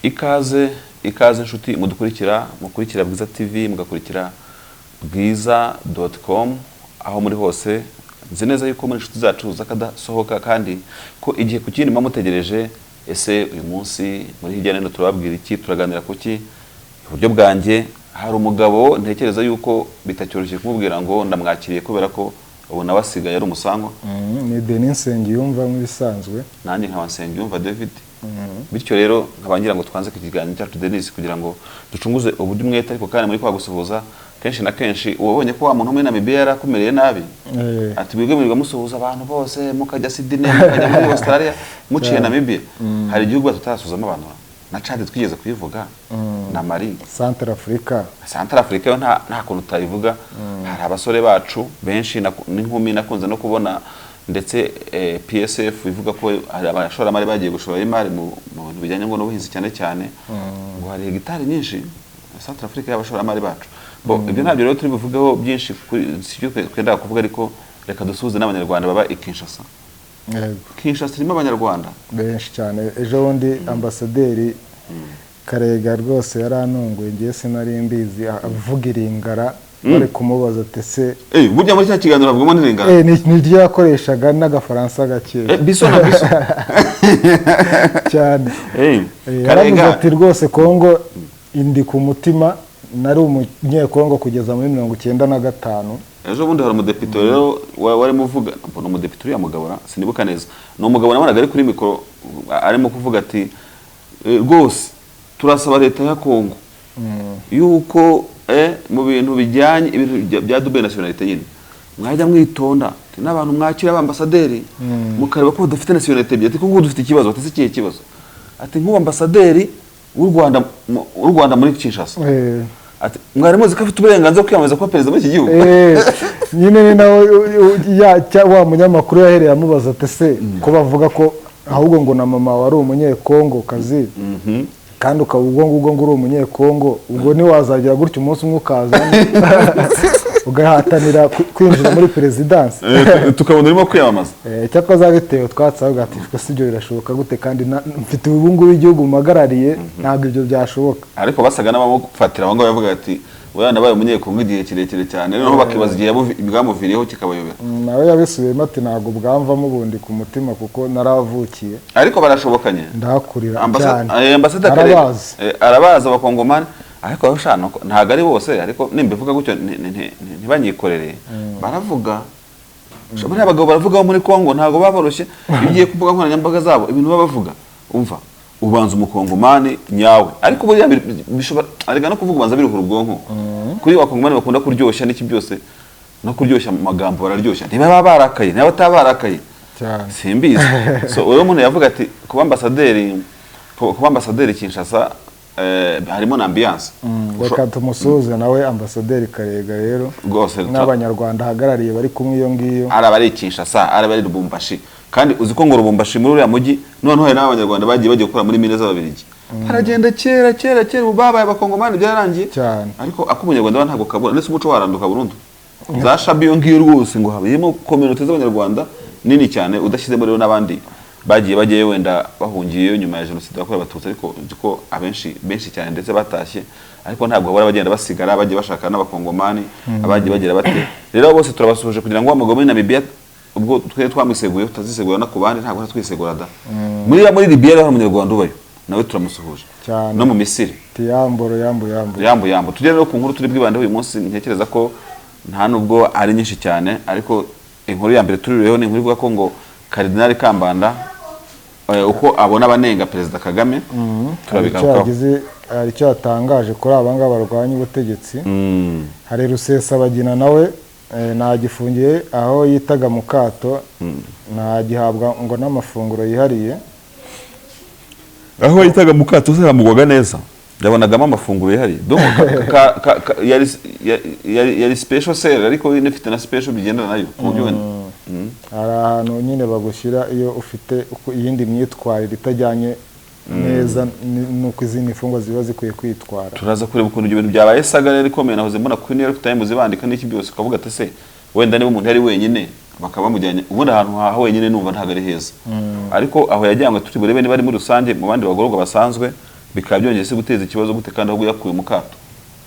ikaze inshuti mukurikira Bwiza TV, mugakurikira bwiza.com aho muri hose. Nzi neza yuko muri inshuti zacu zakadasohoka kandi ko igihe ku kindi mutegereje. Ese uyu munsi muri hirya no hino turababwira iki, turaganira kuki? Uburyo bwanjye hari umugabo ntekereza yuko bitacyoroshye kumubwira ngo ndamwakiriye kubera ko ubu nawe asigaye ari umusango. Ni Denis Nsengiyumva nk'ibisanzwe, nanjye nkaba Nsengiyumva David. Bityo rero nkabangira ngo twanze ku kiganiro cyacu Denis kugira ngo ducunguze uburyo umwete, ariko kandi muri kwa gusuhuza kenshi na kenshi ubonye ko wa muntu muri Namibia yarakumereye nabi. Ati bwige muri musuhuza abantu bose mukajya Sydney mukajya muri Australia muciye Namibia. Hari igihugu tutarasuzamo abantu na Chad twigeze kuyivuga na Mali, Central Africa yo nta kuntu utayivuga. Hari abasore bacu benshi n'inkumi nakunze no kubona ndetse PSF ivuga ko hari abashoramari bagiye gushora imari mu bintu bijyanye ngo n'ubuhinzi cyane ngo hari hegitari nyinshi Central Africa y'abashoramari bacu. Ibyo ntabyo rero turi buvugaho byinshi sicyo twenda kuvuga, ariko reka dusuhuze n'abanyarwanda baba i Kinshasa. Kinshasa irimo abanyarwanda benshi cyane. Ejo bundi ambasaderi Karega rwose yarantunguye, ngiye sinari mbizi avuga iringara bari kumubaza tese burya muri cya kiganiro avugamo n'iringara ni ryo yakoreshaga n'agafaransa gake biso cyane. Yaravuze ati rwose Kongo indi ku mutima, nari umunyekongo kugeza muri 1995. Ejo bundi hari umudepite rero warimo uvuga, mbona umudepite uriya mugabura sinibuka neza, ni umugabo nabonaga ari kuri mikoro arimo kuvuga ati rwose turasaba leta ya Kongo yuko mu bintu bijyanye ibintu bya double nationalité nyine mwajya mwitonda n'abantu mwakira abambasaderi mukareba ko dufite nationalité ebyiri. Ati ko dufite ikibazo, ati ikihe kibazo? Ati nk'ubambasaderi w'u Rwanda muri Kinshasa, ati mwari muzi ko afite uburenganzira bwo kwiyamamaza kuba perezida muri iki gihugu. Nyine nawe wa munyamakuru yahereye amubaza ati se ko bavuga ko ahubwo ngo na mama wari umunyekongo kazi kandi ukabubwo ngo uri umunyekongo, ubwo ni wazagira gutyo umunsi umwe ukaza ugahatanira kwinjira muri presidence tukabona urimo kwiyamamaza. Cyako zabitewe twatsaga ati sibyo birashoboka gute kandi mfite ubungu w'igihugu mumagarariye, ntabwo ibyo byashoboka. Ariko basaga n'abamufatira abangabo yavuga ati wewe nabaye umunyekongo igihe kirekire cyane, rero bakibaza igihe bwamuviriyeho kikabayobera. Nawe yabisubiyemo ati ntabwo bwamvamo bundi ku mutima kuko naravukiye. Ariko barashobokanye ndakurira ambasaderi arabaza abakongomani, ariko bashana ntago ari bose, ariko nimbivuga gutyo ntibanyikorere baravuga. Bari abagabo baravuga muri Kongo ntago baboroshye, igiye kuvuga nkoranyambaga zabo ibintu babavuga umva ubanza umukongomani nyawe, ariko buriya bishobora arega no kuvuga ubanza biruhura ubwonko. Kuri wakongomani bakunda kuryoshya n'iki byose no kuryoshya amagambo bararyoshya, ntibaba barakaye n'abo tabarakaye simbizi. So uwo muntu yavuga ati kuba ambasaderi Kinshasa harimo na ambiance. Reka tumusuhuze nawe ambasaderi Karega rero rwose n'abanyarwanda hagarariye bari kumwe iyo ngiyo, arabari Kinshasa arabari Lubumbashi. Kandi uzi ko ngo Lubumbashi muri uriya mujyi noneho hari n'abanyarwanda bagiye gukora muri mine z'ababirigi. Haragenda kera babaye abakongomani byarangiye cyane, ariko akumunyarwanda ntabwo kabura ndetse umuco waranduka burundu. Za Shabiyo ngiyo rwose ngo habiyemo community z'abanyarwanda nini cyane, udashyizemo rero n'abandi bagiye wenda bahungiye nyuma ya jenoside yakorewe abatutsi, ariko ko benshi cyane ndetse batashye, ariko ntabwo bahora bagenda basigara bagiye bashaka n'abakongomani abagiye bagira bate. Rero bose turabasuhuje kugira ngo amagome muri Namibia ubwo twe twamwiseguye tutazisegura na kubandi ntabwo twisegura da. Muri Libya rero umunyarwanda ubayo nawe turamusuhuje no mu Misiri yambo. Tugere no ku nkuru turi bwibande uyu munsi, ntekereza ko nta nubwo ari nyinshi cyane, ariko inkuru ya mbere turireho ni inkuru ivuga ko ngo Kardinali Kambanda uko abona abanenga Perezida Kagame turabigarukaho. Hari icyo yatangaje kuri abanga barwanya ubutegetsi. Hari Rusesabagina nawe nagifungiye aho yitaga mu kato, nagihabwa ngo n'amafunguro yihariye. Aho yitaga mu kato zaramugwaga neza, ndabonagamo amafunguro yihariye. Donc yari special sale, ariko inefite na special bigendana nayo ku buryo hari ahantu nyine bagushyira iyo ufite iyindi myitwarire itajyanye neza nuko izindi mfungwa ziba zikwiye kwitwara. Turaza kureba ukuntu ibyo bintu byabaye sagara rikomeye, nahoze mbona ku New York Times bandika n'iki byose, ukavuga ati se wenda niba umuntu yari wenyine bakaba bamujyanye ubundi ahantu haho wenyine numva ntago ari heza. Ariko aho yajyanywe turi burebe niba ari muri rusange mu bandi bagororwa basanzwe bikaba byongeye se guteza ikibazo gute kandi ahubwo yakuye mu kato.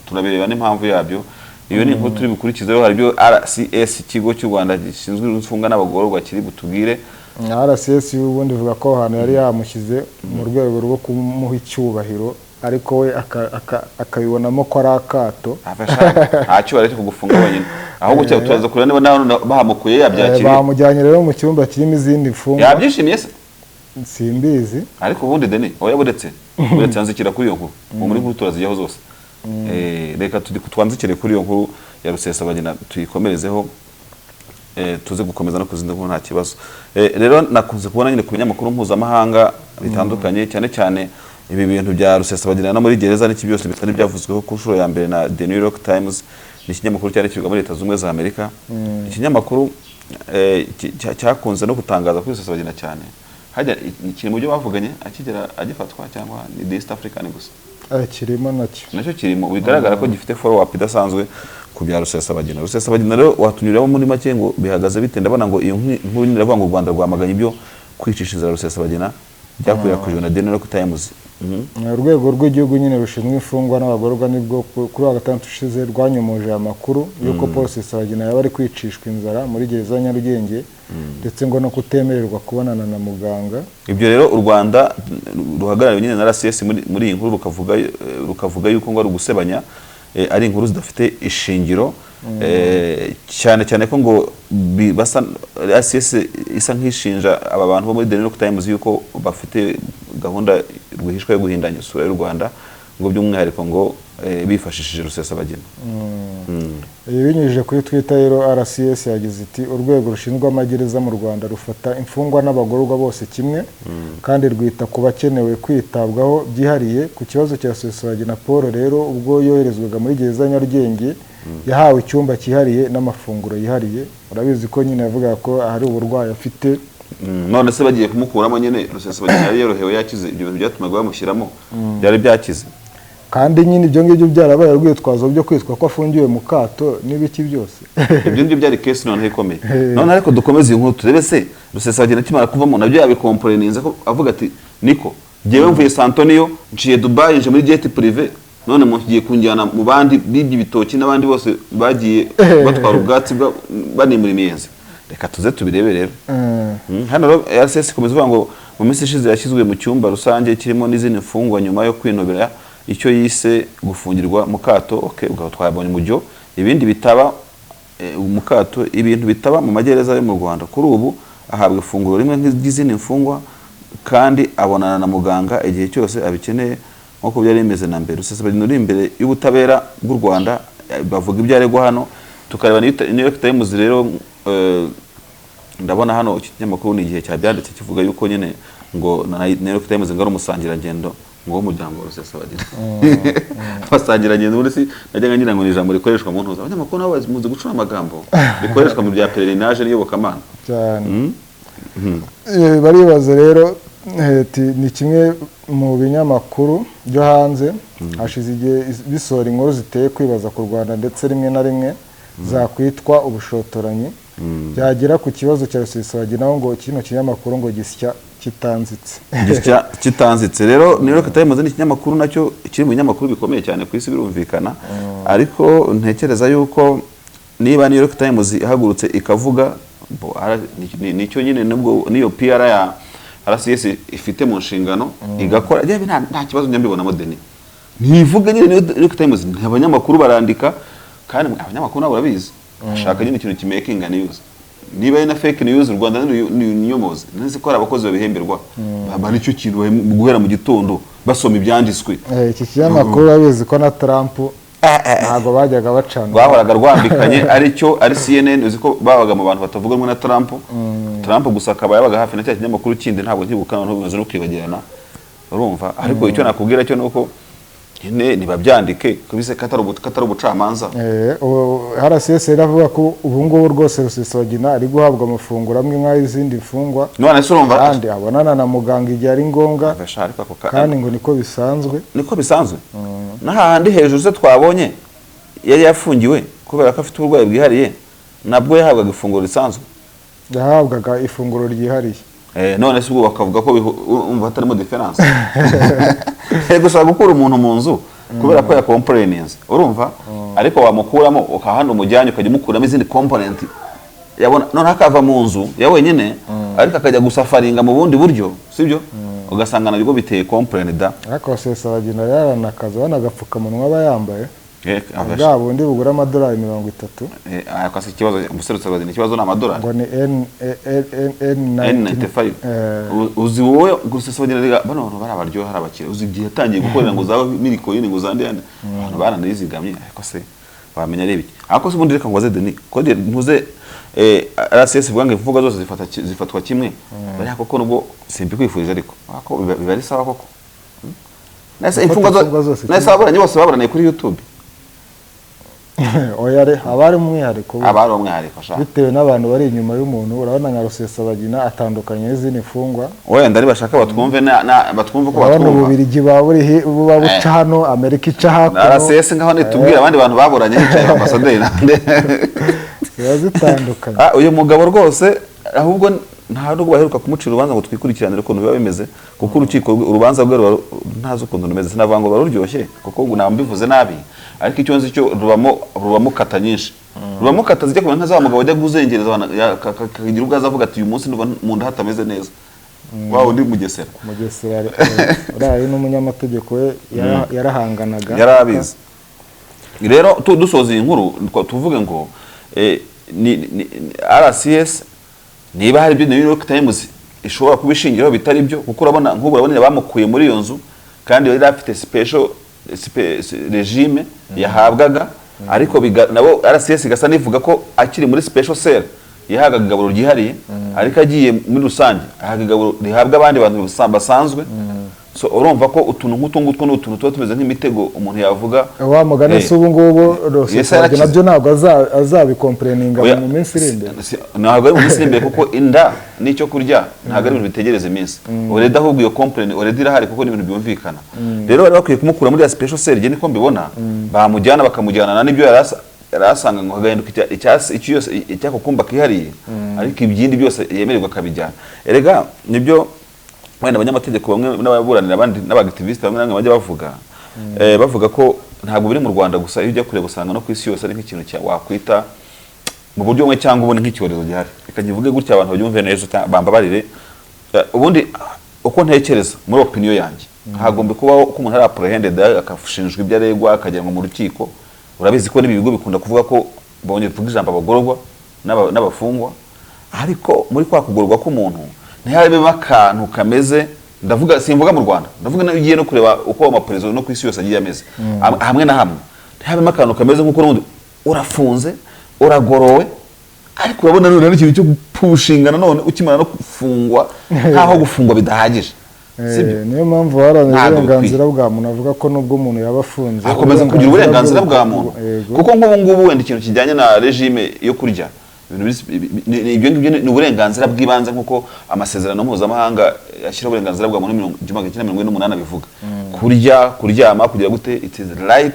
Turabireba n'impamvu yabyo. Iyo ni inkuru turi bukurikizeho, hari byo RCS ikigo cy'u Rwanda gishinzwe imfungwa n'abagororwa kiri butubwire. RCS ubundi vuga ko ahantu yari yamushyize mu rwego rwo kumuha icyubahiro, ariko we akabibonamo ko ari akato. Nta cyubahiro cyo kugufunga wenyine, ahubwo cyo tubaza kureba niba bahamukuye yabyakiriye. Bamujyanye rero mu cyumba kirimo izindi mfungwa. Yabyishimiye se? Simbizi. Ariko ubundi Deni oya buretse nzikira kuri iyo nkuru, muri nkuru turazijyaho zose. Reka twanzikire kuri iyo nkuru ya Rusesabagina tuyikomerezeho, tuze gukomeza no kuzinda nkuru nta kibazo. Rero nakunze kubona nyine ku binyamakuru mpuzamahanga bitandukanye, cyane cyane ibi bintu bya Rusesabagina no muri gereza n'iki byose bitari byavuzweho ku nshuro ya mbere na The New York Times, ni ikinyamakuru cyari kivuga muri Leta Zunze Ubumwe za Amerika. Ikinyamakuru cyakunze no gutangaza kuri Rusesabagina cyane, hajya ikintu mu byo bavuganye akigera agifatwa cyangwa ni The East African gusa kirimo nacyo kirimo, bigaragara ko gifite follow up idasanzwe ku bya Rusesabagina. Rusesabagina rero watunyuriraho muri make ngo bihagaze bite. Ndabona ngo iyo nkuru nyine iravuga ngo u Rwanda rwamaganye ibyo kwicishiriza Rusesabagina byakwirakwijwe na The New York Times. Urwego rw'igihugu nyine rushinzwe imfungwa n'abagororwa nibwo kuri wa gatandatu ushize rwanyomoje amakuru y'uko Paul Rusesabagina yaba ari kwicishwa inzara muri gereza ya Nyarugenge, ndetse ngo no kutemererwa kubonana na muganga. Ibyo rero u Rwanda ruhagarariwe nyine na RCS muri iyi nkuru rukavuga yuko ngo ari ugusebanya, ari inkuru zidafite ishingiro, cyane cyane ko ngo RCS isa nk'ishinja aba bantu bo muri The New York Times yuko bafite gahunda rwihishwa yo guhindanya isura y'u Rwanda, ngo by'umwihariko ngo bifashishije Rusesabagina. Binyujije kuri Twitter rero RCS yagize iti urwego rushinzwe amagereza mu Rwanda rufata imfungwa n'abagororwa bose kimwe, kandi rwita ku bakenewe kwitabwaho byihariye. Ku kibazo cya Rusesabagina Paul rero ubwo yoherezwaga muri gereza ya Nyarugenge yahawe icyumba cyihariye n'amafunguro yihariye. Urabizi ko nyine yavuga ko hari uburwayi afite, none se bagiye kumukuramo nyine Rusesabagina yari yorohewe yakize, ibyo bintu byatumaga bamushyiramo byari byakize. Kandi nyine ibyo ngibyo byarabaye urwitwazo byo kwitwa ko afungiwe mu kato n'ibiki byose. Ibyo ngibyo byari case noneho ikomeye. None ariko dukomeze iyi nkuru turebe se Rusesabagina kimara kuvamo nabyo yabikomporeninze ko avuga ati niko jyewe mvuye Santonio nciye Dubai nje muri jet privé, none mugiye kunjyana mu bandi bibyi bitoki n'abandi bose bagiye batwara ubwatsi banimura imiyenzi. Reka tuze tubirebe rero. Hano RCS komeza uvuga ngo mu minsi ishize yashyizwe mu cyumba rusange kirimo n'izindi mfungwa nyuma yo kwinobera icyo yise gufungirwa mu kato. Ubwo twabonye umujyo ibindi bitaba mu kato, ibintu bitaba mu magereza yo mu Rwanda. Kuri ubu ahabwa ifunguro rimwe nk'izindi mfungwa, kandi abonana na muganga igihe cyose abikeneye nk'uko byari bimeze na mbere. Rusesabagina uri imbere y'ubutabera bw'u Rwanda, bavuga ibyo aregwa hano. Tukareba New York Times rero, ndabona hano iki kinyamakuru ni igihe cyabyanditse kivuga yuko nyine ngo New York Times ngo ari umusangirangendo ngo w'umuryango wa Rusesabagina. Abasangirangendo muri si najyaga ngira ngo ni ijambo rikoreshwa mu ntuza, abanyamakuru nabo bazi gucura amagambo rikoreshwa mu bya pèlerinage n'iyobokamana cyane. Baribaza rero ni kimwe mu binyamakuru byo hanze hashize igihe bisohora inkuru ziteye kwibaza ku Rwanda, ndetse rimwe na rimwe zakwitwa ubushotoranyi. Byagera ku kibazo cya Rusesabagina ngo kino kinyamakuru ngo gisya kitanzitse. Rero New York Times ni ikinyamakuru nacyo kiri mu binyamakuru bikomeye cyane ku isi birumvikana, ariko ntekereza yuko niba New York Times ihagurutse ikavuga nicyo nyine nubwo niyo PR ya RCS ifite mu nshingano igakora, nta kibazo nyambibonamo Deni. Ntivuga nyine New York Times, abanyamakuru barandika, kandi abanyamakuru nabo barabizi bashaka nyine ikintu kimakinga news. Niba ari na fake news u Rwanda niyomoze, nzi ko ari abakozi babihemberwa baba nicyo kintu guhera mu gitondo basoma ibyanditswe. Iki kinyamakuru abizi ko na Trump ntago bajyaga bacana, bahoraga rwambikanye ari CNN, uzi ko babaga mu bantu batavuga rumwe na Trump gusa akaba yabaga hafi na cya kinyamakuru kindi, ntabwo nkibukana n'ubimaze no kwibagirana, urumva. Ariko icyo nakubwira cyo nuko nibabyandike kubise katari ubucamanza. RCS iravuga ko ubu ngubu rwose Rusesabagina ari guhabwa amafunguro amwe nk'ay'izindi mfungwa, none se urumva kandi abonana na muganga igihe ari ngombwa, kandi ngo niko bisanzwe. N'ahandi hejuru se twabonye yari yafungiwe kubera ko afite uburwayi bwihariye, nabwo yahabwaga ifunguro risanzwe. Yahabwaga ifunguro ryihariye. none se ubwo bakavuga ko umva hatarimo difference gushaka gukura umuntu mu nzu kubera ko ya complainings urumva ariko wamukuramo ukahana umujyanye ukajya mukuramo izindi component yabona none akava mu nzu ya wenyine ariko akajya gusafaringa mu bundi buryo sibyo ugasanga nabwo biteye complain da ariko Rusesabagina yaranakaza banagapfukamunwa aba yambaye bwa bundi bugura amadolari 30 akasi ikibazo Rusesabagina ikibazo ni amadolari ngo ni N95 uzi wowe Rusesabagina bano bari abaryo hari abakire uzi igihe yatangiye gukorera ngo zawe milikoyini ngo zande abantu baranayizigamye ariko se bamenya rebe ariko se ubundi reka ngo Deni ko ntuze RCS vuga ngo ivuga zose zifatwa kimwe bari koko nubwo simbi kwifurije ariko ako biba ari sawa koko nase imfunga zose nase abaranye bose baburaniye kuri YouTube oyare abari umwihariko abari umwihariko sha bitewe n'abantu bari inyuma y'umuntu urabona nka Rusesabagina atandukanye n'izindi mfungwa wenda ari bashaka batwumve batwumve ko batwumva ububirigi baburi buca hano Amerika ica hakuno RCS ngaho nitubwira abandi bantu baburanye hicaye ambasaderi nande yazitandukanye uyu mugabo rwose ahubwo nta nubwo baheruka kumucira urubanza ngo twikurikiranire ukuntu biba bimeze kuko urukiko urubanza rwe ntazo ukuntu rumeze sinavuga ngo baruryoshye kuko ubu nambivuze nabi ariko icyo nzi cyo rubamo kata nyinshi rubamo kata zijya kubona nkaza mugabo ajya guzengereza akagira ubwo azavuga ati uyu munsi mu nda hatameze neza waho ndi Mugesera uraye n'umunyamategeko we yarahanganaga yarabizi rero dusoza iyi nkuru tuvuge ngo RCS niba hari ibyo New York Times ishobora kubishingiraho bitari byo kuko urabona nk'ubu urabona bamukuye muri iyo nzu kandi yari afite special regime yahabwaga ariko nabo RCS gasa nivuga ko akiri muri special cell yahaga igaburo ryihariye ariko agiye muri rusange ahaga igaburo rihabwa abandi bantu basanzwe so urumva ko utuntu nk'utungutwo n'utuntu tuba tumeze nk'imitego umuntu yavuga wa mugane se ubu ngubu Rusesabagina nabyo ntabwo azabikomplaininga mu minsi iri imbere ntabwo ari mu minsi iri imbere kuko inda n'icyo kurya ntabwo ari ibintu bitegereza iminsi already ahubwo iyo complain already irahari kuko ni ibintu byumvikana rero bari bakwiye kumukura muri ya special cell niko mbibona bamujyana bakamujyana n'ibyo yarasanga ngo hagahinduka icyako kumba kihariye ariko ibyindi byose yemererwa akabijyana erega nibyo wenda abanyamategeko bamwe n'ababuranira abandi n'abactiviste bamwe namwe bajya bavuga ko ntabwo biri mu Rwanda gusa iyo ujya kure gusanga no ku isi yose ari nk'ikintu wakwita mu buryo bumwe cyangwa ubone nk'icyorezo gihari reka nyivuge gutya abantu babyumve neza bambabarire ubundi uko ntekereza muri opinion yanjye hagomba kubaho ko umuntu ari apprehended akafushinjwa ibyo aregwa akajyanwa mu rukiko urabizi ko n'ibigo bikunda kuvuga ko bongeye kuvuga ijambo abagororwa n'abafungwa ariko muri kwa kugororwa k'umuntu ntiharebe akantu kameze ndavuga simvuga mu Rwanda ndavuga nagiye no kureba uko amaprezo no kwisi yose agiye ameze hamwe na hamwe ntiharebe akantu kameze nkuko n'undi urafunze uragorowe ariko urabona none n'ikintu cyo gupushinga none ukimana no gufungwa nkaho gufungwa bidahagije niyo mpamvu harangiye uburenganzira bwa muntu avuga ko nubwo umuntu yabafunze akomeza kugira uburenganzira bwa muntu kuko nk'ubu ngubu wenda ikintu kijyanye na regime yo kurya ibyo ngibyo ni uburenganzira bw'ibanze nkuko amasezerano mpuzamahanga yashyira uburenganzira bwa muntu 1948 bivuga kurya kuryama kugira gute it is right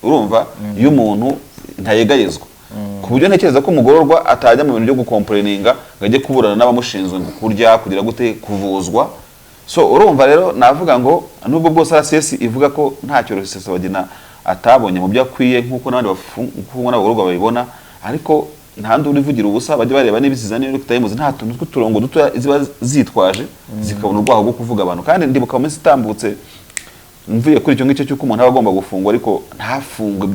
urumva iyo umuntu ntayegayezwa ku buryo ntekereza ko umugororwa atajya mu bintu byo gukomplaininga ngajye kuburana n'abamushinzwe kurya kugira gute kuvuzwa so urumva rero navuga ngo nubwo bwose RCS ivuga ko ntacyo Rusesabagina atabonye mu byo akwiye nkuko n'abandi bafungwa n'abagororwa babibona ariko ntandi urivugira ubusa bajye bareba n'ibisiza New York Times nta tuntu tw'uturongo duto ziba zitwaje zikabona urwaho rwo kuvuga abantu kandi ndibuka mu minsi itambutse mvuye kuri icyo ngicyo cy'uko umuntu aba agomba gufungwa ariko ntafungwe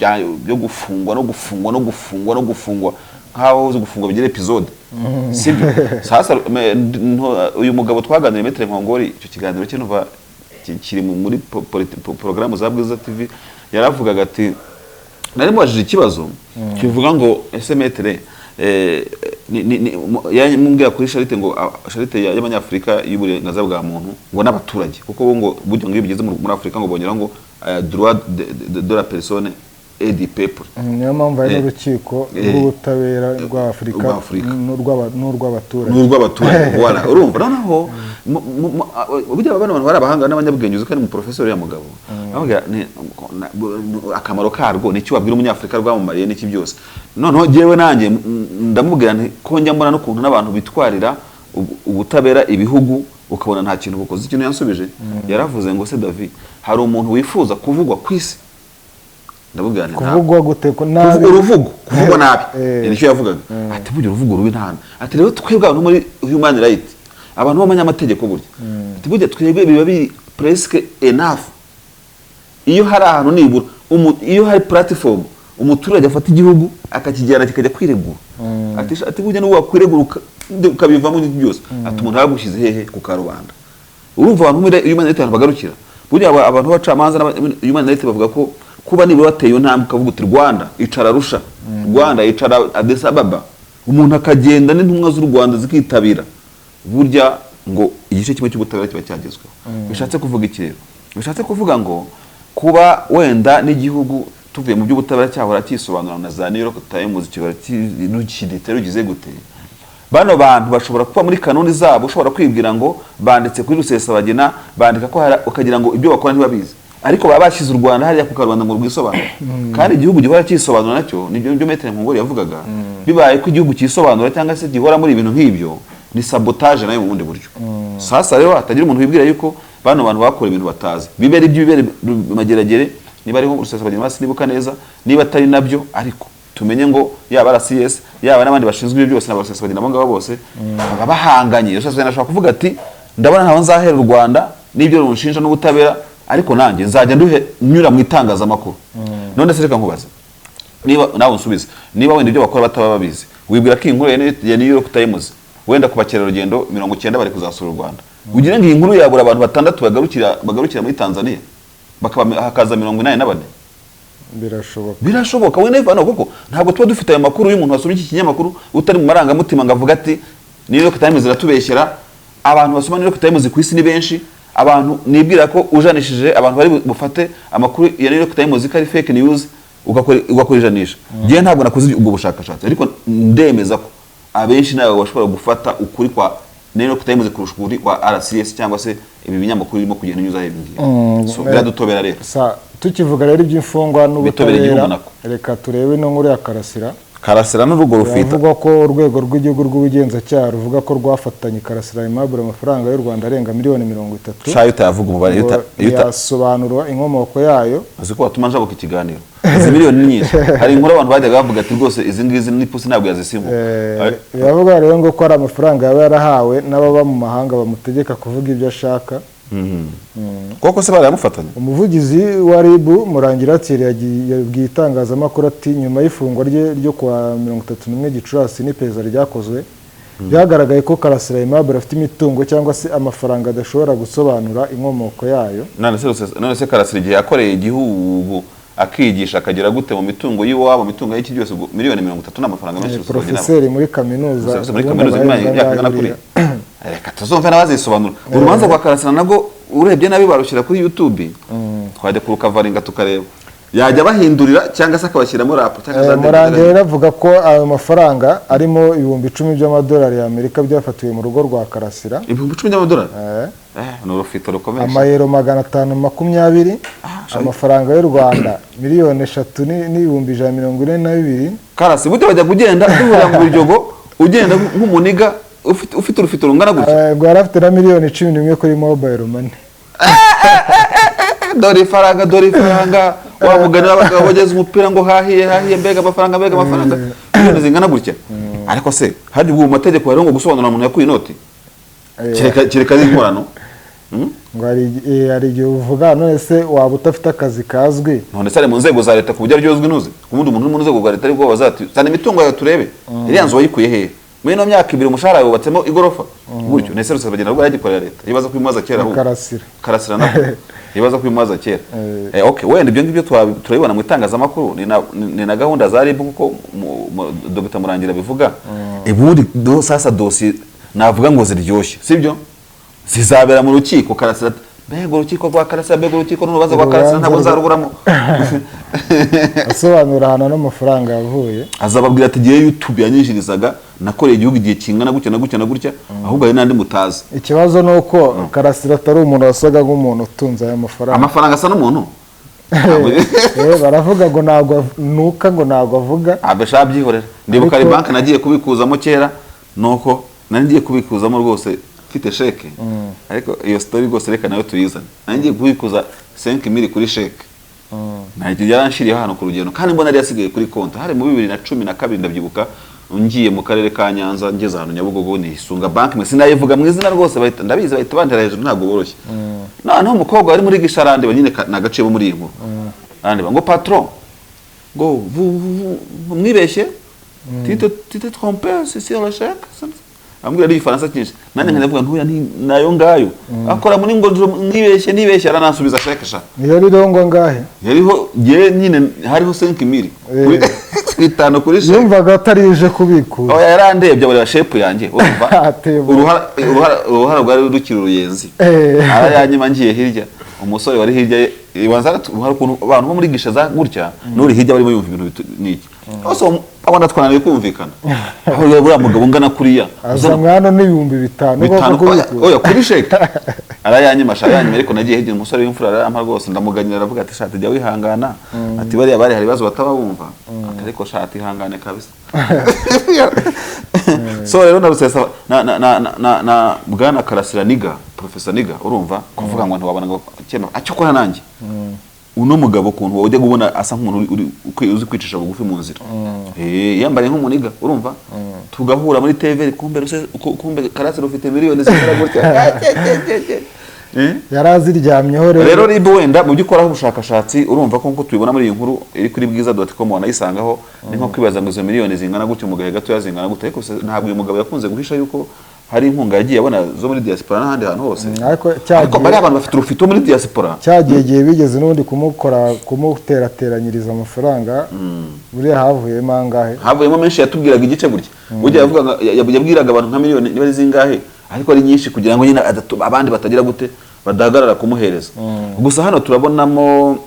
byo gufungwa no gufungwa no gufungwa no gufungwa nkaho uzi gufungwa bigira episode sibyo sasa uyu mugabo twaganiriye Maître Nkongori icyo kiganiro cye nuva kiri muri programme za Bwiza TV yaravugaga ati nari mubajije ikibazo kivuga ngo ese Maître yambwira kuri Charite ngo Charite y'Abanyafrika y'uburenganzira bwa muntu ngo n'abaturage kuko ngo buryo ngo bigeze muri Afrika ngo bongera ngo droit de la personne et du peuple niyo mpamvu ari urukiko rw'ubutabera rwa Afrika n'urw'abaturage wala urumva noneho burya abantu bari abahanga n'abanyabwenge uzi ko ari mu professor ya mugabo akamaro karwo n'icyo wabwira umunyafrika rwamumariye n'iki byose noneho jewe nanjye ndamubwira nti ko njya mbona n'ukuntu n'abantu bitwarira ubutabera ibihugu ukabona nta kintu bukoze. Ikintu yansubije yaravuze ngo se David, hari umuntu wifuza kuvugwa ku isi? Ndabubwira nti kuvugwa gute ko nabi, kuvugwa nabi nicyo yavugaga. Ati burya uruvugo rubi ntana. Ati rero twebwe abantu muri human right, abantu b'abanyamategeko burya, ati burya twebwe biba biri presque enough iyo hari ahantu nibura iyo hari platform umuturage afata igihugu akakijyana kikajya kwiregura. Ati burya n'uwo wakwireguruka ukabivamo byose, ati umuntu yagushyize hehe ku karubanda. Urumva abantu muri human right bagarukira burya abantu bacamanza na human right bavuga ko kuba nibura wateye ntambwe ukavuga uti Rwanda icara Arusha, Rwanda icara Addis Ababa, umuntu akagenda n'intumwa z'u Rwanda zikitabira, burya ngo igice kimwe cy'ubutabera kiba cyagezweho. Bishatse kuvuga iki rero? Bishatse kuvuga ngo kuba wenda n'igihugu tuvuye mu by'ubutabera cyahora cyisobanura na za New York Times kibara cy'iditero gize gute, bano bantu bashobora kuba muri kanoni zabo ushobora kwibwira ngo banditse kuri Rusesabagina, bandika ko ukagira ngo ibyo bakora ntibabizi, ariko baba bashyize u Rwanda hariya ku karubanda ngo rwisobanure. Kandi igihugu gihora cyisobanura nacyo nibyo Maître Nkongori yavugaga, bibaye ko igihugu cyisobanura cyangwa se gihora muri ibintu nk'ibyo ni sabotage nayo mu bundi buryo. Sasa rero hatagira umuntu wibwira yuko bano bantu bakora ibintu batazi, bibere iby'ibere mageragere, niba ariho Rusesabagina basi nibuka neza, niba atari nabyo, ariko tumenye ngo yaba RCS yaba n'abandi bashinzwe ibyo byose n'Abarusesabagina abo ngabo bose baba bahanganye. Rusesabagina ashobora kuvuga ati ndabona ntaho nzahera u Rwanda n'ibyo runshinja n'ubutabera, ariko nanjye nzajya nyura mu itangazamakuru. None se reka nkubaze, niba nawe unsubize, niba wenda ibyo bakora bataba babizi, wibwira ko inkuru ya New York Times wenda ku bakerarugendo 90 bari kuzasura u Rwanda, ugira ngo iyi nkuru yagura abantu batandatu bagarukira muri Tanzania hakaza 84? Birashoboka wenda ivana, kuko ntabwo tuba dufite ayo makuru y'umuntu wasomye iki kinyamakuru utari mu marangamutima ngo avuga ati New York Times iratubeshyera. Abantu basoma New York Times ku isi ni benshi, abantu nibwira ko ujanishije abantu bari bufate amakuru ya New York Times ko ari fake news ugakora ijanisha. Ngiye ntabwo nakoze ubwo bushakashatsi, ariko ndemeza ko abenshi nawe bashobora gufata ukuri kwa New York Times kurusha ukuri kwa RCS cyangwa se ibi binyamakuru birimo kugenda nyuza hebingiye. So biradutobera rero. Tukivuga rero iby'imfungwa n'ubutabera, reka turebe no nkuru ya Karasira n'urugo rufite. Avuga ko urwego rw'igihugu rw'ubugenzacyaha ruvuga ko rwafatanye Karasira Aimable amafaranga y'u Rwanda arenga miliyoni 30. Shayo utayavuga umubare yasobanura inkomoko yayo. Azi ko watuma njabuka ikiganiro. Izi miliyoni nyinshi. Hari inkuru abantu bajyaga bavuga ati rwose izi ngizi n'ipusi ntabwo yazisimu. Yavuga rero ngo ko ari amafaranga yaba yarahawe n'ababa mu mahanga bamutegeka kuvuga ibyo ashaka. Koko se barayamufatanya. Umuvugizi wa RIB Murangira Thierry yabwiye itangazamakuru ati nyuma y'ifungwa ryo kwa 31 Gicurasi n'iperereza ryakozwe byagaragaye ko Karasira Aimable afite imitungo cyangwa se amafaranga adashobora gusobanura inkomoko yayo. None se Karasira igihe yakoreye igihugu akigisha akagera gute mu mitungo y'iwabo, mitungo y'iki byose miliyoni 30 n'amafaranga menshi. Professeur muri kaminuza yakagana kuri reka tuzumve n'abazisobanura. Urubanza rwa Karasira nabwo urebye nabi barushyira kuri YouTube, twajya ku Rukavaringa tukareba yajya bahindurira cyangwa se akabashyiramo rap cyangwa za Murangira yaravuga ko ayo mafaranga arimo ibihumbi 10 by'amadolari y'Amerika byafatiwe mu rugo rwa Karasira. Ibihumbi 10 by'amadolari no rufite rukomeye. Amayero 520, amafaranga y'u Rwanda miliyoni 3 n'ibihumbi 142. Karasi bute bajya kugenda duhura mu buryogo ugenda nk'umuniga ufite urufite rungana gutya. Ngo yarafite na miliyoni 11 kuri mobile money. Dore faranga wa mugani w'abagabo bageze umupira ngo hahiye mbega amafaranga miliyoni zingana gutya. Ariko se hari ubwo mategeko rero ngo gusobanura umuntu yakuye inoti kireka n'inkorano. Ngo ari igihe uvuga none se waba utafite akazi kazwi, none se ari mu nzego za leta ku buryo ryozwe nuze ubundi umuntu mu nzego za leta ariko bazati sana imitungo yawe turebe iriya nzu wayikuye hehe muri no myaka 2 umushahara yubatsemo igorofa gutyo. Nese Rusesabagina rwo yagikorera leta yibaza ko imaza kera ahubwo Karasira nako yibaza ko imaza kera. Okay, wenda ibyo ngibyo turabibona mu itangazamakuru ni na gahunda za RIB kuko Dr Murangira bivuga. Ubundi sasa dossier navuga ngo ziryoshye sibyo zizabera mu rukiko. Karasira mbega urukiko rwa Karasira, mbega urukiko n'urubaza rwa Karasira ntabwo nzaruburamo. Asobanura hano n'amafaranga yavuye, azababwira ati giye YouTube yanyishirizaga nakoreye igihugu igihe kingana gutya na gutya ahubwo ari nandi mutazi. Ikibazo nuko Karasira atari umuntu wasaga nk'umuntu utunze aya mafaranga. Amafaranga asa n'umuntu baravuga ngo ntabwo nuka ngo ntabwo avuga abesha byihorera. Ndibuka ari bank nagiye kubikuzamo kera nuko nangiye kubikuzamo rwose mfite sheke ariko iyo story rwose reka nawe tuyizane nangiye kubikuza 5000 kuri sheke nahita yaranshiriye hano ku rugendo kandi mbona ari yasigaye kuri konti hari mu 2012 ndabyibuka ngiye mu karere ka Nyanza ngeze hano Nyabugogo ni Isunga Bank mwe sinayivuga mu izina rwose bahita ndabizi bahita bandera hejuru ntabwo boroshye noneho umukobwa wari muri gisharande banyine nagaciye muri iyi nkuru arandeba ngo patron ngo mwibeshye tite tromper c'est sur le chèque ambwira ari ifaransa cyinshi nanye nkavuga ntuya nayo ngayo akora muri ngo nibeshye aranasubiza chèque sha yari rongo ngahe yariho je nyine hariho 5000 bitano kuri sheke yumvaga atarije kubikura oya yarandebye bari shepu yanjye urumva uruhara rwari rukiri uruyenzi arayanyima ngiye hirya umusore wari hirya ibanza uruhara kuntu abantu bo muri gisha za gutya nuri hirya barimo yumva ibintu niki also abana twananiye kumvikana aho buriya mugabo ngana kuriya azamwana n'ibihumbi 5 oya kuri sheke arayanyima shayanyima ariko nagiye hirya umusore w'imfura ararampa rwose ndamuganyira aravuga ati shati jya wihangana ati bari hari bazo batabumva ariko shati ihangane kabisa so rero narusesa na bwana Karasira Niga Professor Niga urumva kuvuga ngo ntiwabona ngo cyema acyokora nanjye uno mugabo kuntu wajya gubona asa nk'umuntu uzi kwicisha bugufi mu nzira yambare nk'umuniga urumva tugahura muri TV kumbe Karasira ufite miliyoni zingana gutya yaraziryamyeho rero ribo wenda mu byikoraho ubushakashatsi urumva ko nko tubibona muri iyi nkuru iri kuri bwiza.com wanayisangaho ni nko kwibaza ngo izo miliyoni zingana gutyo mu gahe gato yazingana gute ariko ntabwo uyu mugabo yakunze guhisha yuko hari inkunga yagiye abona zo muri diaspora n'ahandi hantu hose ariko bari abantu bafite urufito muri diaspora cyagiye bigeze n'undi kumuterateranyiriza amafaranga buriya havuyemo angahe havuyemo menshi yatubwiraga igice gutya ujya yavuga yabwiraga abantu nka miliyoni niba ari zingahe ariko ari nyinshi kugira ngo nyine abandi batagira gute badahagarara kumuhereza gusa hano turabonamo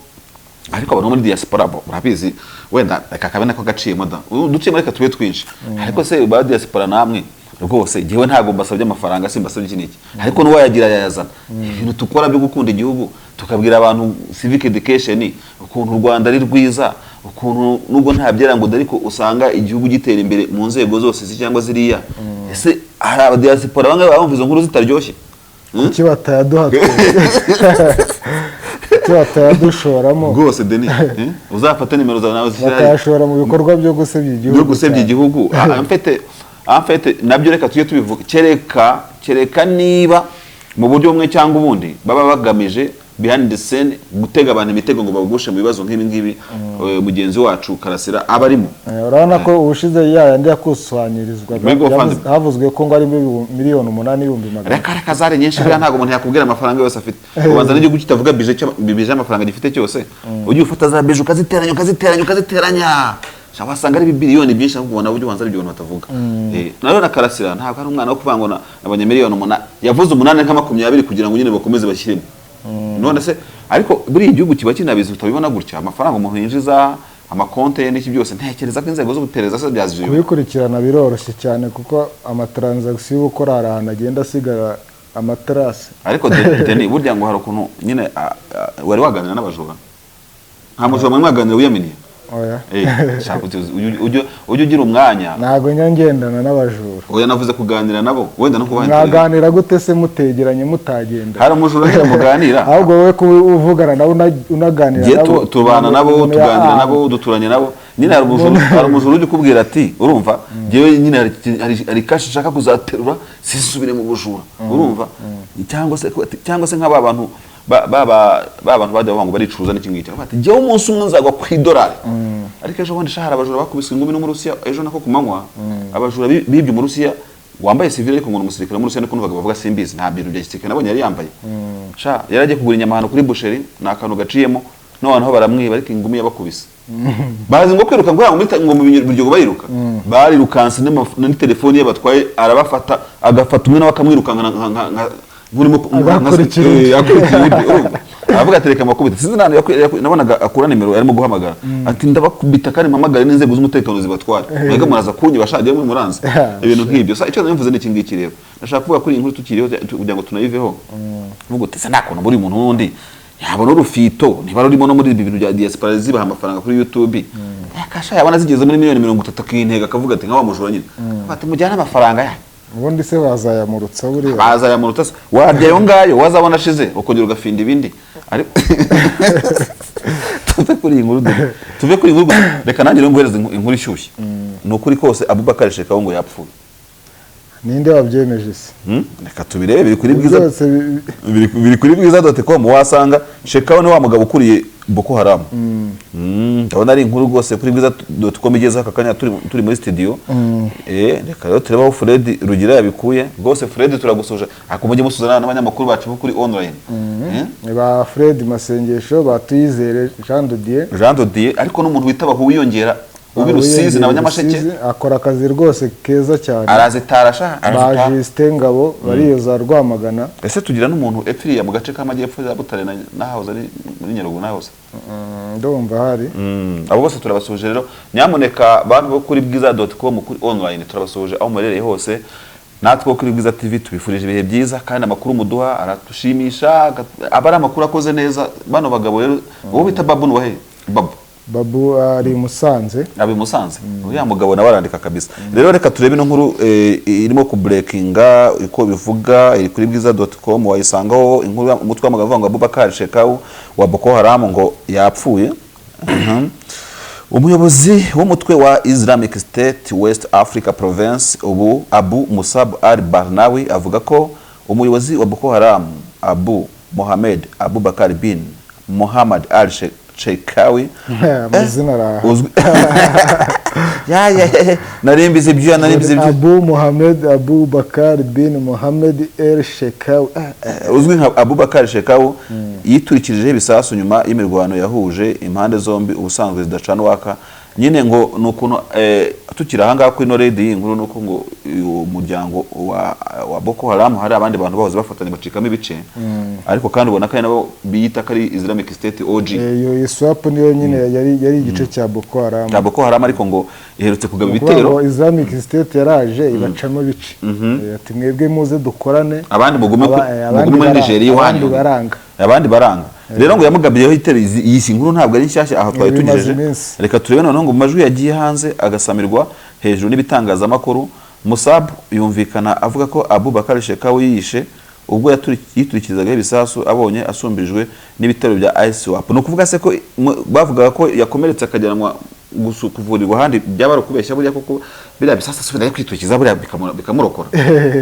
ariko abantu muri diaspora urabizi wenda kakabena ko gaciyemo da duciyemo reka tube twinshi ariko se ba diaspora namwe rwose gihe ntago mbasabye amafaranga simbasabye iki niki ariko no wayagira yayazana ibintu tukora byo gukunda igihugu tukabwira abantu civic education ukuntu u Rwanda ari rwiza ukuntu nubwo nta byerango ariko usanga igihugu gitera imbere mu nzego zose cyangwa ziriya ese aba diaspora bamwe bumva izo nkuru zitaryoshye kuki batayadushoramo rwose Denis uzafata nimero zawe nawe batayashora mu bikorwa byo gusebya igihugu amfete nabyo reka tujye tubivuga kereka niba mu buryo bumwe cyangwa ubundi baba bagamije behind the scene gutega abantu imitego ngo babugushe mu bibazo nk'ibi mugenzi wacu Karasira abarimo urabona ko ubushize yandi yakusanyirizwa havuzwe ko ngo ari miliyoni 8,800 reka zare nyinshi bya ntago umuntu yakubwira amafaranga yose afite ubanza n'igihugu kitavuga bije amafaranga gifite cyose ujye ufata za bije ukaziteranya wasanga ari biliyoni byinshi kubona buryo wanza ari byo batavuga nayo na Karasira ntabwo ari umwana wo kuvangona abanyamiliyoni 8 yavuze 8 nka 20 kugira ngo nyine bakomeze bashyiremo none se ariko buri igihugu kiba kinabizi utabibona gutya amafaranga umuntu yinjiza amakonte n'iki byose ntekereza ko inzego z'ubupereza se byazije kubikurikirana biroroshye cyane kuko amatransaction ukora arahana agenda asigara amaterasi ariko Denis burya ngo hari ukuntu nyine wari waganira n'abajura nta mujura mwe mwaganira uyaminiye oya ujye ugira umwanya ntago nyangendana n'abajura oya navuze kuganira nabo wenda no kubahanira mwaganira gute se mutegeranye mutagenda hari umujura nyine muganira ahubwo wowe kuvugana nabo unaganira nabo tubana nabo tuganira nabo duturanye nabo nyine hari umujura ujye kubwira ati urumva jewe nyine hari kashi shaka kuzaterura sisubire mu bujura urumva cyangwa se nk'aba bantu abantu bajya bavuga ngo baricuruza n'ikingiki bati jewe umunsi umwe nzagwa ku $1 ariko ejo bundi shahara abajura bakubise ingumi no mu Rusiya ejo nako kumanywa abajura bibye mu Rusiya wambaye civil ariko ngo umusirikare mu Rusiya niko bavuga simbizi nta bintu bya gisirikare nabonye yari yambaye yaragiye kugura inyama hano kuri busheri n'akantu gaciyemo noneho baramwiba ariko ingumi yabakubise bazi ngo kwiruka ngo mu biryo bayiruka barirukanse na telefone y'abatwaye arabafata agafata umwe nawe akamwirukanka nka avuga atereka amakubita sinzi nani nabonaga akura nimero yarimo guhamagara ati ndabakubita kandi mpamagare n'inzego z'umutekano zibatwara mwega muraza kunyi bashagiye muri muranze ibintu nk'ibyo icyo navuze ni ikingiki rero ndashaka kuvuga kuri inkuru tukiriho kugira ngo tunayiveho vuga utese nakono buri muntu wundi yabona urufito niba rurimo no muri ibi bintu bya diaspora zibaha amafaranga kuri YouTube yakasha yabona zigeze muri miliyoni 30 k'intega akavuga ati nka wa mujura nyine bati mujyana amafaranga ya ubundi se bazayamurutsa buriya bazayamurutsa warya yo ngayo wazabona ashize ukongera ugafinda ibindi ariko tuve kuri inkuru reka nanjye rero nguhereza inkuru ishyushye ni ukuri kose Abubakar Shekau ngo yapfuye ninde wabyemeje se reka tubirebe biri kuri bwiza.com wasanga Shekau ni wa mugabo ukuriye Boko Haram ndabona ari inkuru rwose kuri bwiza.com igeze aka kanya turi muri studio reka rero tureba aho Fred Rugira yabikuye rwose Fred turagusuje akomuje musuzana n'abanyamakuru bacu kuri online ba Fred Masengesho batuyizere Jean de Dieu ariko n'umuntu witaba wiyongera ubirusizi n'abanyamasheke akora akazi rwose keza cyane arazitarasha Justin Ngabo bariyoza Rwamagana ese tugira n'umuntu epfiriya mu gace k'amajyepfo ya Butare na house ari muri Nyarugu na house ndumva hari abo bose turabasuje rero nyamuneka bantu bo kuri bwiza.com kuri online turabasuje aho murereye hose natwe kuri Bwiza TV tubifurije ibihe byiza kandi amakuru muduha aratushimisha abari amakuru akoze neza bano bagabo rero bo bita Babu n'uwahe Babu ari Musanze uriya mugabo nabarandika kabisa rero reka turebe no nkuru irimo ku breakinga uko bivuga iri kuri bwiza.com wayisangaho inkuru umutwe w'amagambo ngo Abubakar Shekau wa Boko Haram ngo yapfuye umuyobozi w'umutwe wa Islamic State West Africa Province Abu Musab al-Barnawi avuga ko umuyobozi wa Boko Haram Abu Mohamed Abubakar bin Muhammad al-Shekau amazina raha narimbize ibyo Abu Mohamed Abubakar bin Muhammad al-Shekau uzwi nka Abubakar Shekau yiturikirijeho ibisasu nyuma y'imirwano yahuje impande zombi ubusanzwe zidacana waka nyine ngo nukuntu tukira ahangaha kuri no radio inkuru nuko ngo umuryango wa Boko Haram hari abandi bantu bahoze bafatanye bacikamo ibice ariko kandi ubona ko nabo biyita kari Islamic State OG iyo iswap niyo nyine yari igice cya Boko Haram ariko ngo iherutse kugaba ibitero Islamic State yaraje ibacamo bice ati mwebwe muze dukorane abandi mugume muri Nigeria wanyu abandi baranga rero ngo yamugabiyeho itero iyi nkuru ntabwo ari nshyashya aho twari tugejeje reka turebe noneho ngo majwi yagiye hanze agasamirwa hejuru n'ibitangazamakuru Musab yumvikana avuga ko Abubakar Shekau yishe ubwo yiturikirizaga ibisasu abonye asumbirijwe n'ibitero bya ISWAP no kuvuga se ko bavuga ko yakomeretse akajyanwa kuvurirwa handi byabara kubeshya buriya koko bira bisasa subira kwiturikiza buriya bikamurokora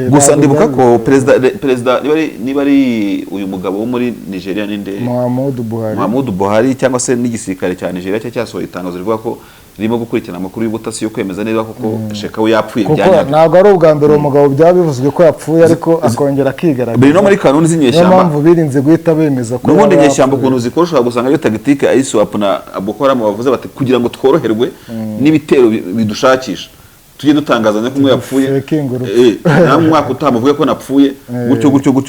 gusa ndibuka ko president niba ari uyu mugabo wo muri Nigeria ninde Muhammadu Buhari cyangwa se n'igisirikare cya Nigeria cyasohoye itangazo rivuga ko ririmo gukurikirana amakuru y'ubutasi yo kwemeza neza koko Shekau yapfuye byanyabyo ntabwo ari ubwa mbere umugabo byabivuzwe ko yapfuye ariko akongera akigaragaza biri no muri kanuni z'inyeshyamba mpamvu birinze guhita bemeza ko n'ubundi nyeshyamba ukuntu zikoreshwa gusanga iyo tactique ISWAP na Boko Haram bavuze bati kugira ngo tworoherwe n'ibitero bidushakisha tujye dutangazanya ko umwe yapfuye namwe mwaka utamuvuye ko napfuye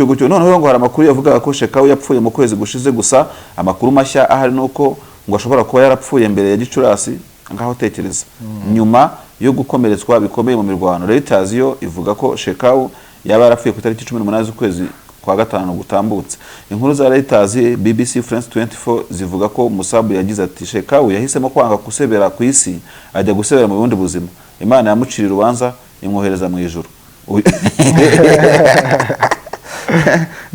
gutyo noneho ngo hari amakuru yavuga ko Shekau yapfuye mu kwezi gushize gusa amakuru mashya ahari nuko ngo ashobora kuba yarapfuye mbere ya Gicurasi ngaho tekereza nyuma yo gukomeretswa bikomeye mu mirwano Reuters yo ivuga ko Shekau yaba yarapfuye ku itariki 18 z'ukwezi kwa gatanu gutambutse inkuru za Reuters BBC France 24 zivuga ko Musabu yagize ati Shekau yahisemo kwanga kusebera ku isi ajya gusebera mu bundi buzima Imana yamucira urubanza imwohereza mu ijuru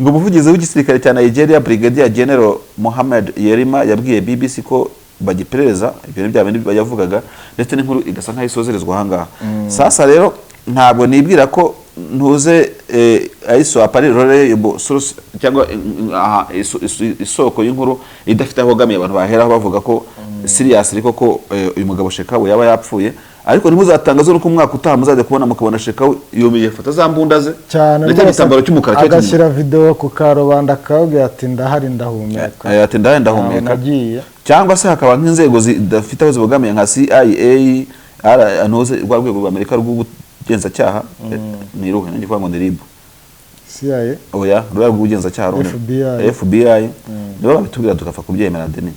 ngo umuvugizi w'igisirikare cya Nigeria Brigadier General Mohammed Yerima yabwiye BBC ko bagiperereza ibyo bya bindi bayavugaga ndetse n'inkuru igasa nkaho isozerezwa ahangaha sasa rero ntabwo nibwira ko ntuze ISWAP ari reliable source cyangwa isoko y'inkuru idafite aho gamiye abantu baheraho bavuga ko serious ariko ko uyu mugabo Shekau yaba yapfuye ariko ntimuzatangaze nuko umwaka utaha muzajya kubona mukabona Shekau yomeye fata za mbunda ze ndetse n'itambaro cy'umukara cyo agashyira video ku karubanda kawe ati ndahari ndahumeka ati ndahumeka cyangwa se hakaba nk'inzego zidafite aho zibogamiye nka CIA anoze rwa rwego rw'Amerika rw'ubugenzacyaha ni ruhe nanjye kuvuga ngo ni RIB CIA oya rwa rw'ubugenzacyaha FBI nibo babitubwira tukafa kubyemera deni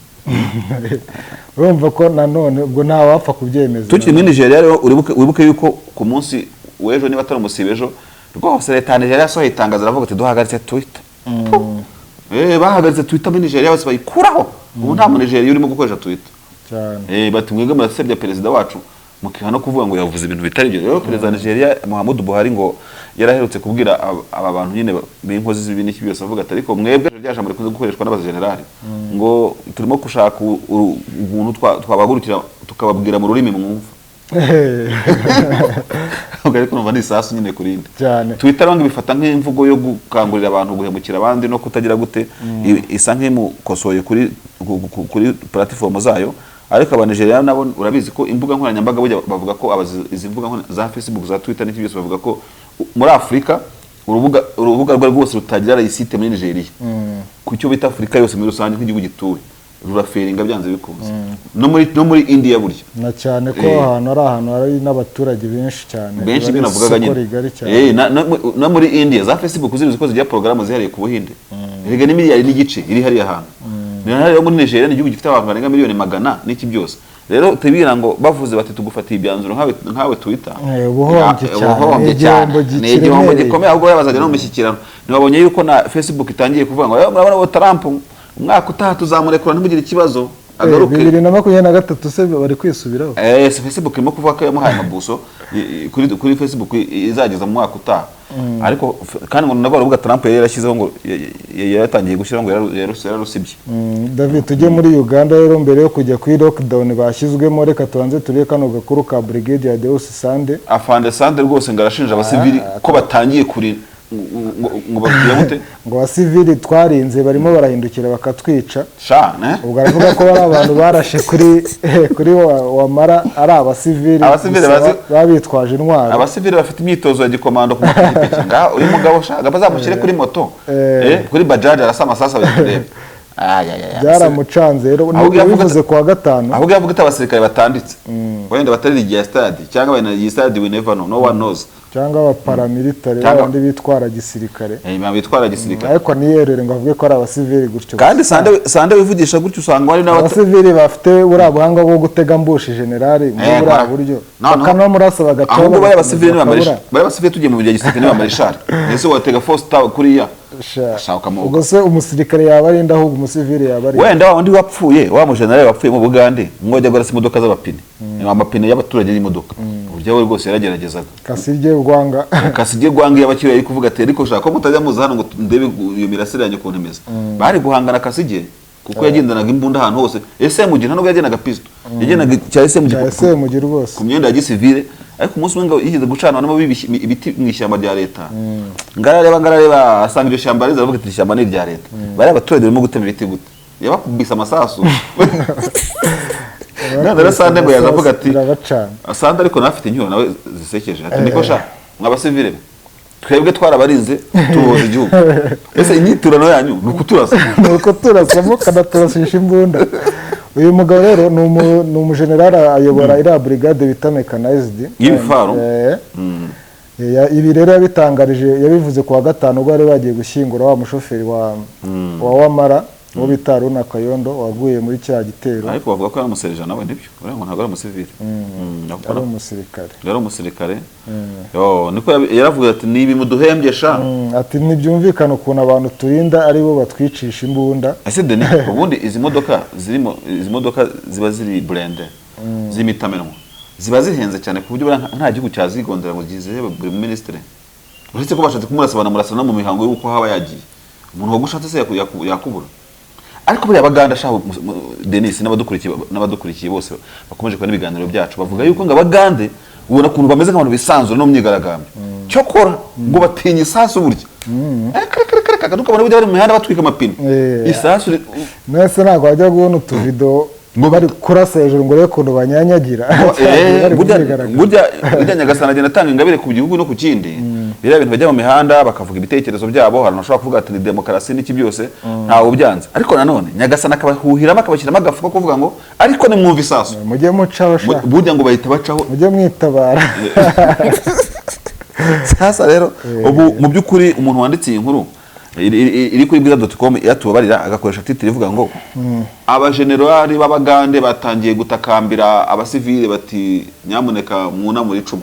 urumva ko nanone ubwo nta wapfa kubyemeza tukiri muri Nigeria rero wibuke yuko ku munsi w'ejo niba atari umusibe ejo rwose leta ya Nigeria yasohoye itangazo ravuga ati duhagaritse Twitter bahagaritse Twitter muri Nigeria bose bayikuraho ubu nta mu Nigeria urimo gukoresha Twitter cyane bati mwebwe murasebya perezida wacu mukiha no kuvuga ngo yavuze ibintu bitari byo. Rero perezida wa Nigeria Muhammadu Buhari ngo yaraherutse kubwira aba bantu nyine b'inkozi z'ibibi n'iki byose avuga ati ariko mwebwe ryajambo rikunze gukoreshwa n'abajenerali ngo turimo gushaka umuntu twabagurukira tukababwira mu rurimi mwumva. Ariko numva n'isasu nyine kurinde Twitter bangi bifata nk'imvugo yo gukangurira abantu guhemukira abandi no kutagira gute isa nk'imukosoye kuri platform zayo. Ariko Abanigeria nabo urabizi ko imbuga nkoranyambaga bavuga ko izi mbuga za Facebook za Twitter n'iki byose bavuga ko muri Afrika urubuga rwose rutagira site muri Nigeria ku cyo bita Afrika yose muri rusange nk'igihugu gituwe ruraferinga byanze bikunze no muri India buryo na cyane ko ahantu ari n'abaturage benshi cyane benshi binavugaga nyine no muri India za Facebook ziruzi ko zijya porogaramu zihariye ku Buhinde rega ni miliyari n'igice iri hariya hantu rero muri Nigeria ni igihugu gifite abantu barenga miliyoni 100 n'iki byose. Rero tubira ngo bavuze bati tugufatiye ibyanzuro nkawe Twitter ubuhombye cyane ni igihombo gikomeye ahubwo yabazajya no mushyikirano. Nibabonye yuko na Facebook itangiye kuvuga ngo murabona ngo Trump umwaka utaha tuzamurekura ntimugire ikibazo agaruke 2023 se bari kwisubiraho. Facebook irimo kuvuga ko yamuhaye amabuso kuri Facebook izageza mu mwaka utaha. Ariko kandi ngo nabwo urubuga Trump yarashyizeho ngo yatangiye gushyira ngo yarusibye. David tujye muri Uganda rero mbere yo kujya kuri lockdown bashyizwemo reka tubanze turebe kano gakuru ka Brigadier Deus Sande. Afande Sande rwose ngarashinja abasivili ko batangiye kuri ngo bakiyabute ngo abasivili twarinze barimo barahindukira bakatwica cyane. Ubwo aravuga ko bari abantu barashe kuri wamara ari abasivili babitwaje intwaro. Abasivili bafite imyitozo ya gikomando ku mapikipiki uyu mugabo shaka bazamushyire kuri moto kuri bajaje arasa amasasa bayikureba byaramucanze rero bivuze kwa gatanu ahubwo yavuga abasirikare batanditse wenda batari igihe stade cyangwa bana stade we never know no one knows cyangwa abaparamilitari bandi bitwara gisirikare bitwara gisirikare ariko niyerere ngo avuge ko ari abasivili gutyo kandi sande wivugisha gutyo usanga ari n'abasivili bafite bura buhanga bwo gutega mbushi generali muri bura buryo bakano murasa bagatoba ahubwo bari abasivili n'abamarisha bari abasivili tugiye mu bya gisirikare n'abamarishari ese watega force tower kuriya ubwo se umusirikare yaba ari ndaho umusivili yaba ari wenda wundi wapfuye wa mu generali wapfuye mu Bugande mwojya gora imodoka z'abapine amapine y'abaturage y'imodoka uburyo we rwose yarageragezaga Kasirye Rwanga y'abakiriya yari kuvuga ati ariko shaka ko mutajya muza hano ngo ndebe iyo mirasire yanyu ko ntemeza bari guhangana Kasirye kuko yagendanaga imbunda ahantu hose SMG ntabwo yagendaga pisto yagendaga cya SMG rwose ku myenda ya gisivile ariko umunsi umwe yigeze gucana nabo ibiti mu ishyamba rya leta ngarareba asanga iryo shyamba riza avuga ati ishyamba ni irya leta bari abaturage barimo gutema ibiti gute yabakubise amasasu nandara Sande ngo yaza avuga ati Sande ariko nafite inyuro nawe zisekeje ati niko sha mwabasivile twebwe twarabarinze tuboza igihugu ese inyiturano yanyu nuko turasamo kanaturasisha imbunda. Uyu mugabo rero ni umujenerali ayobora iriya brigade bita mechanized y'ibifaro. Ibi rero yabitangarije yabivuze kuwa gatanu ubwo bari bagiye gushyingura wa mushoferi wa Wamara wo bita Runa Kayondo waguye muri cya gitero. Ariko bavuga ko ari umuserija nawe nibyo urangwa ntabwo ari umusivili ari umusirikare yari umusirikare niko yaravuga ati nibi muduhembye sha ati ntibyumvikana ukuntu abantu turinda ari bo batwicisha imbunda. Ese Denis ubundi izi modoka ziba ziri blende zimitamenwa ziba zihenze cyane ku buryo nta gihugu cyazigondera ngo gizehe buri ministre uretse ko bashatse kumurasabana murasana mu mihango y'uko haba yagiye umuntu wagushatse se yakubura. Ariko bari abaganda shaho Denis n'abadukurikiye bose bakomeje kwa n'ibiganiro byacu bavuga yuko ngo abagande ubona kuntu bameze nk'abantu bisanzwe no myigaragambye cyokora ngo batinye isasu burya nuko abantu bari mu mihanda batwika amapine isasu nese ntabwo wajya kubona utuvido ngo bari kurasa hejuru ngo rero kuntu banyanyagira burya Nyagasana agenda atanga ingabire ku gihugu no ku kindi biriya bintu bajya mu mihanda bakavuga ibitekerezo byabo hari nashobora kuvuga ati ni demokarasi n'iki byose ntawe ubyanze ariko nanone Nyagasana akabahuhiramo akabashyiramo agafuko kuvuga ngo ariko ni mwumva isasu mujye mucaho sha burya ngo bahita bacaho mujye mwitabara. Sasa rero ubu mu by'ukuri umuntu wanditse iyi nkuru iri kuri bwiza.com yatubabarira agakoresha titre ivuga ngo abajenerali b'abagande batangiye gutakambira abasivile bati nyamuneka mwuna muri icumu.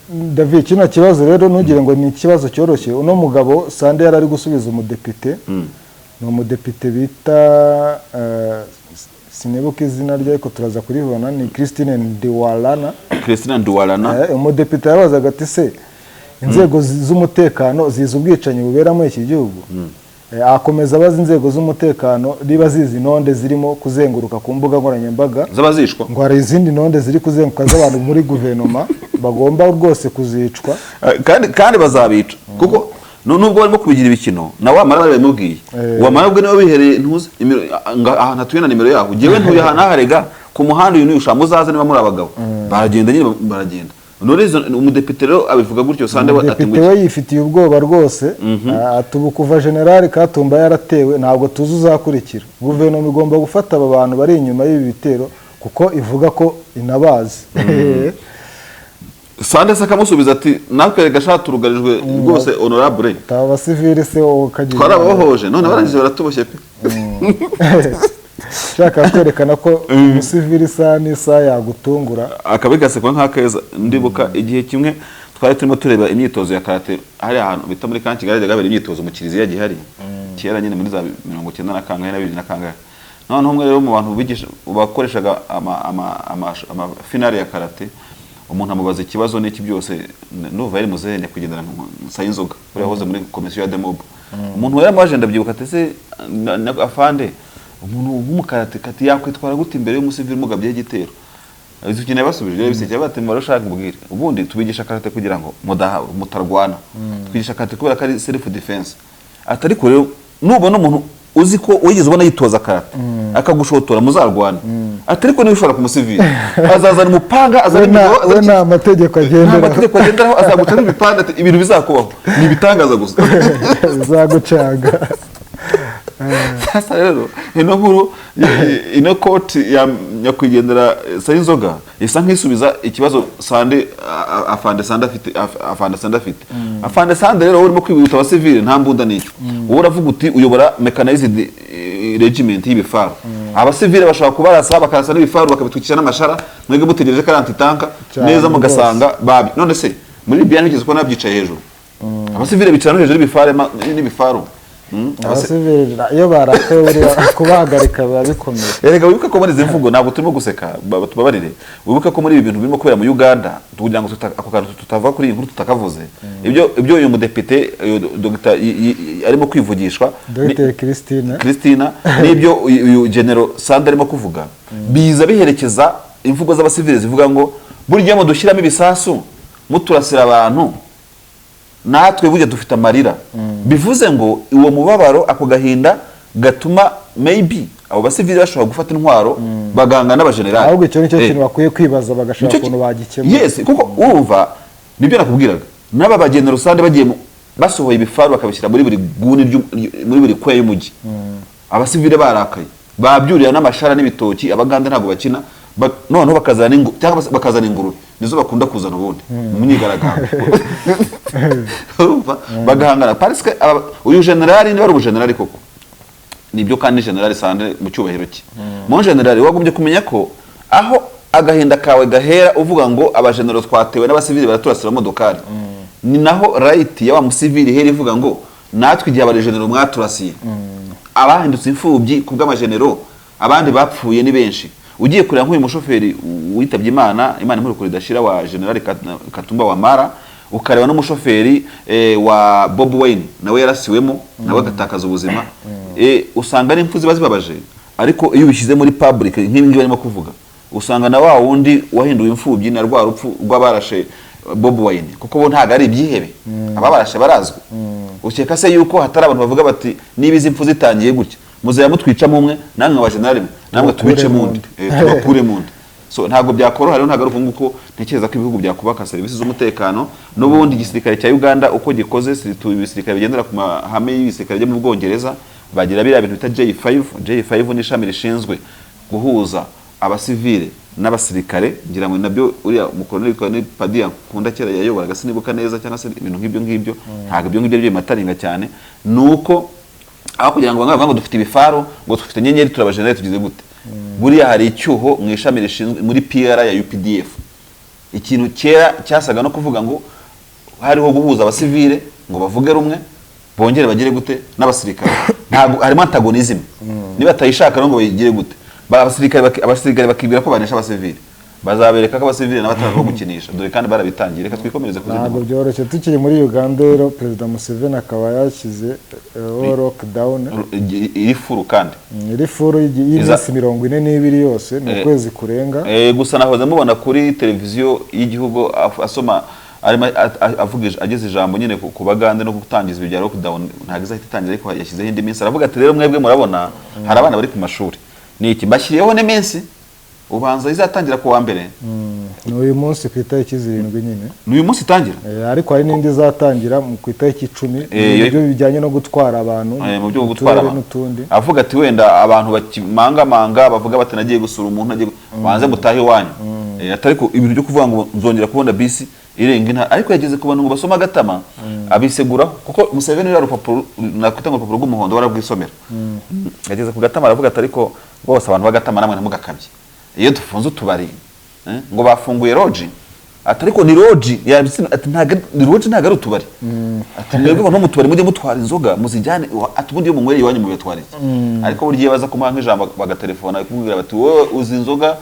David kino kibazo rero nugire ngo ni ikibazo cyoroshye uno mugabo Sande yari ari gusubiza umudepite ni umudepite bita sinibuka izina rye ariko turaza kuribona ni Christine Ndiwalana. Umudepite yabazaga ati se inzego z'umutekano zizi ubwicanyi bubera muri iki gihugu. Akomeza abaza inzego z'umutekano niba zizi nonde zirimo kuzenguruka ku mbuga nkoranyambaga z'abazishwa ngo hari izindi nonde ziri kuzenguruka z'abantu muri guverinoma bagomba rwose kuzicwa kandi bazabica kuko nubwo barimo kubigira ibikino na wa mara bamubwiye wa mara ubwo niwe bihereye ntuze ahantu hatuye na nimero yaho jewe ntuye ahantu harega ku muhanda uyu n'usha muzaza niba muri abagabo baragenda nyine baragenda none umudepite rero abivuga gutyo sande umudepite we yifitiye ubwoba rwose atubu kuva general Katumba yaratewe ntabwo tuzi uzakurikira guverinoma igomba gufata aba bantu bari inyuma y'ibi bitero kuko ivuga ko inabazi sande sakamusubiza ati natwe gashaturugarijwe rwose honorable taba civile se okagira twarabohoje none barangije baratuboshye pe shaka kwerekana ko umusivili isa yagutungura akabigasekwa nk'akeza ndibuka igihe kimwe twari turimo tureba imyitozo ya karate hari ahantu bita muri kanki garage gabera imyitozo mu kiriziya gihari kera nyine muri za 19 na kangahe na 20 na kangahe none umwe rero mu bantu bigisha bakoreshaga ama finale ya karate umuntu amubaza ikibazo n'iki byose nuva yari muzenya kugendana nsa inzoga uri yahoze muri komisiyo ya demob umuntu yari amaje ndabyibuka atese afande umuntu w'umukarate kati yakwitwara gute imbere y'umusivili mugabye igitero izukeneye basubije biseke batemba bashaka mbwira ubundi tubigisha karate kugira ngo mutarwana twigisha karate kubera ko ari self defense atari ko rero nubona umuntu uzi ko wigeze ubona yitoza karate akagushotora muzarwana atari ko nibishobora kumusivili azazana umupanga azana amategeko agenderaho azaguca n'ibipanda ibintu bizakubaho ni bitangaza gusa bizagucanga sasa rero ino nkuru ino koti ya nyakwigendera Sayinzoga isa nk'isubiza ikibazo sande afande sande afite rero urimo kwibuta abasivile nta mbunda nicyo wowe uravuga uti uyobora mechanized regiment y'ibifaru abasivile bashaka kubarasa bakarasa n'ibifaru bakabitwikisha n'amashara mwege mutegereje karanti tanka neza mugasanga babi none se muri Libya nigeze ko nabyicaye hejuru abasivile bicara hejuru n'ibifaru abasivili iyo barakaye kubahagarika biba bikomeye erega wibuka ko muri izi mvugo ntabwo turimo guseka tubabarire wibuka ko muri ibi bintu birimo kubera mu Uganda kugira ngo ako kantu tutava kuri iyi nkuru tutakavuze ibyo uyu mudepite Dr arimo kwivugishwa Dr Christina n'ibyo uyu General Sanda arimo kuvuga biza biherekeza imvugo z'abasivili zivuga ngo burya mu dushyiramo ibisasu muturasira abantu natwe burya dufite amarira bivuze ngo uwo mubabaro ako gahinda gatuma maybe abo basivili bashobora gufata intwaro baganga n'abagenerali ahubwo icyo nicyo kintu bakwiye kwibaza bagashaka ukuntu bagikemura yes kuko urumva nibyo nakubwiraga n'aba bagenera usande bagiye basohoye ibifaru bakabishyira muri buri guni muri buri kwe y'umujyi abasivili barakaye babyurira n'amashara n'ibitoki abaganda ntabwo bakina noneho bakazana ingurube nizo bakunda kuzana ubundi mu myigaragambyo bagahangana parce que uyu generali niba ari ubugenerali koko nibyo kandi generali Sande mu cyubahiro cye mu generali wagombye kumenya ko aho agahinda kawe gahera uvuga ngo abagenerali twatewe n'abasivili baraturasira modokari ni naho right ya wa musivili heri ivuga ngo natwe igihe abagenerali mwaturasiye abahindutse imfubyi kubw'amagenerali abandi bapfuye ni benshi ugiye kureba nk'uyu mushoferi witabye Imana muri kuridashira wa General Katumba wa Mara ukareba n'umushoferi wa Bob Wine nawe yarasiwemo nawe agatakaza ubuzima usanga ari impfu babaje ariko iyo ubishyize muri public nk'ibingi barimo kuvuga usanga na wa wundi wahinduye imfubyi na rwa rupfu rw'abarashe Bob Wine kuko bo ntago ari ibyihebe ababarashe barazwe ukeka se yuko hatari abantu bavuga bati niba izi impfu zitangiye gutya muzaya mutwica mumwe namwe abagenerali namwe tubice mundi tubakure mundi so ntago byakoroha rero ntago ari uko ntekereza ko ibihugu byakubaka services z'umutekano n'ubundi igisirikare cya Uganda uko gikoze ibisirikare bigendera ku mahame y'ibisirikare byo mu Bwongereza bagira biriya bintu bita J5 n'ishami rishinzwe guhuza abasivile n'abasirikare ngira ngo nabyo uriya mukoloneli kwa Padia kunda kera yayoboraga sinibuka neza cyangwa se ibintu nk'ibyo ntago ibyo ngibyo by'imataringa cyane nuko aho kugira ngo ngo dufite ibifaru ngo dufite nyenyeri turabajenerali tugize gute buriya hari icyuho mu ishami rishinzwe muri PR ya UPDF ikintu kera cyasaga no kuvuga ngo hariho guhuza abasivile ngo bavuge rumwe bongere bagire gute n'abasirikare ntabwo harimo antagonism niba tayishaka ngo bagire gute abasirikare bakibwira ko banesha abasivili, bazabereka ko abasivili n'abataraho gukinisha, dore kandi barabitangiye. Reka twikomereze kuzindi. Ntabwo byoroshye. Tukiri muri Uganda rero Perezida Museveni akaba yashyize lockdown iri furu kandi iri furu y'iminsi 42 yose ni ukwezi kurenga. Gusa nahoze mubona kuri televiziyo y'igihugu asoma avugije ageze ijambo nyine ku bagande no gutangiza ibya lockdown, ntago izahita itangira ariko yashyizeho indi minsi. Aravuga ati rero mwebwe murabona hari abana bari ku mashuri, ni iki mbashyiriyeho n'iminsi ubanza izatangira ku wa mbere. N'uyu munsi ku itariki 7 nyine n'uyu munsi itangira, ariko hari n'indi izatangira ku itariki 10 ibyo bijyanye no gutwara abantu mu byo gutwara abantu. Avuga ati wenda abantu bakimangamanga bavuga bati nagiye gusura umuntu nagiye banze mutahe wanyu, atariko ibintu byo kuvuga ngo nzongera kubona bisi irenga, ariko yageze ku bantu ngo basoma agatama abisegura, kuko Museveni yari urupapuro nakwita ngo urupapuro rw'umuhondo barabwisomera. Yageze ku gatama aravuga ati ariko bose abantu bagatama namwe ntamugakabye, iyo dufunze utubari ngo bafunguye roji, atariko ni roji ati ntaga ni roji ntaga ari utubari, ati mwebwe abantu mu tubari mujye mutwara inzoga muzijyane, ati ubundi yo munywere iwanyu mu bitware. Ariko buryo baza kumuha nk'ijambo bagatelefona kumubwira bati wowe uzi inzoga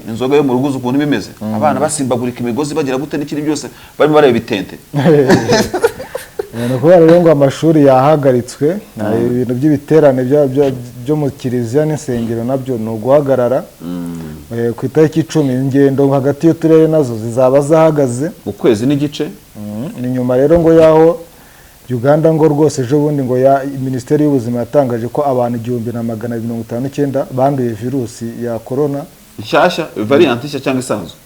inzoga yo mu rugo ukuntu bimeze, abana basimbagurika imigozi bagira gute n'ikindi byose barimo bareba bitente. Kubera rero ngo amashuri yahagaritswe, ibintu by'ibiterane byo mu kiliziya n'insengero nabyo ni uguhagarara. Ku itariki 10 ingendo hagati y'uturere nazo zizaba zahagaze ukwezi n'igice. Ni nyuma rero ngo yaho Uganda ngo rwose ejo bundi ngo Minisiteri y'Ubuzima yatangaje ko abantu 1259 banduye virusi ya corona nshyashya, variant nshya cyangwa isanzwe.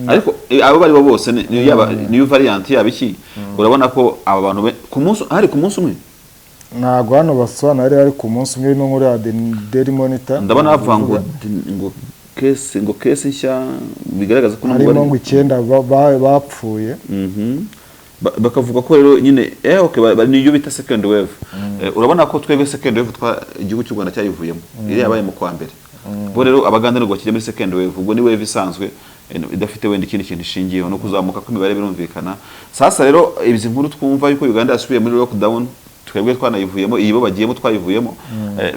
Ariko abo bari bo bose niyo variant yabiki. Urabona ko aba bantu ku munsi hari ku munsi umwe, ntago hano baswana ari ku munsi umwe no muri Daily Monitor. Ndabona bavuga ngo kese nshya bigaragaza ko n'umubare harimo 9 bapfuye. Bakavuga ko rero nyine okay niyo bita second wave. Urabona ko twebwe second wave igihugu cy'u Rwanda cyayivuyemo, iri yabaye mu kwa mbere. Bo rero abaganda ngo bakijya muri second wave, ubwo ni wave isanzwe idafite wenda ikindi kintu ishingiyeho no kuzamuka kw'imibare birumvikana. Sasa rero izi nkuru twumva yuko Uganda yasubiye muri lockdown, twebwe twanayivuyemo, iyo bagiyemo twayivuyemo,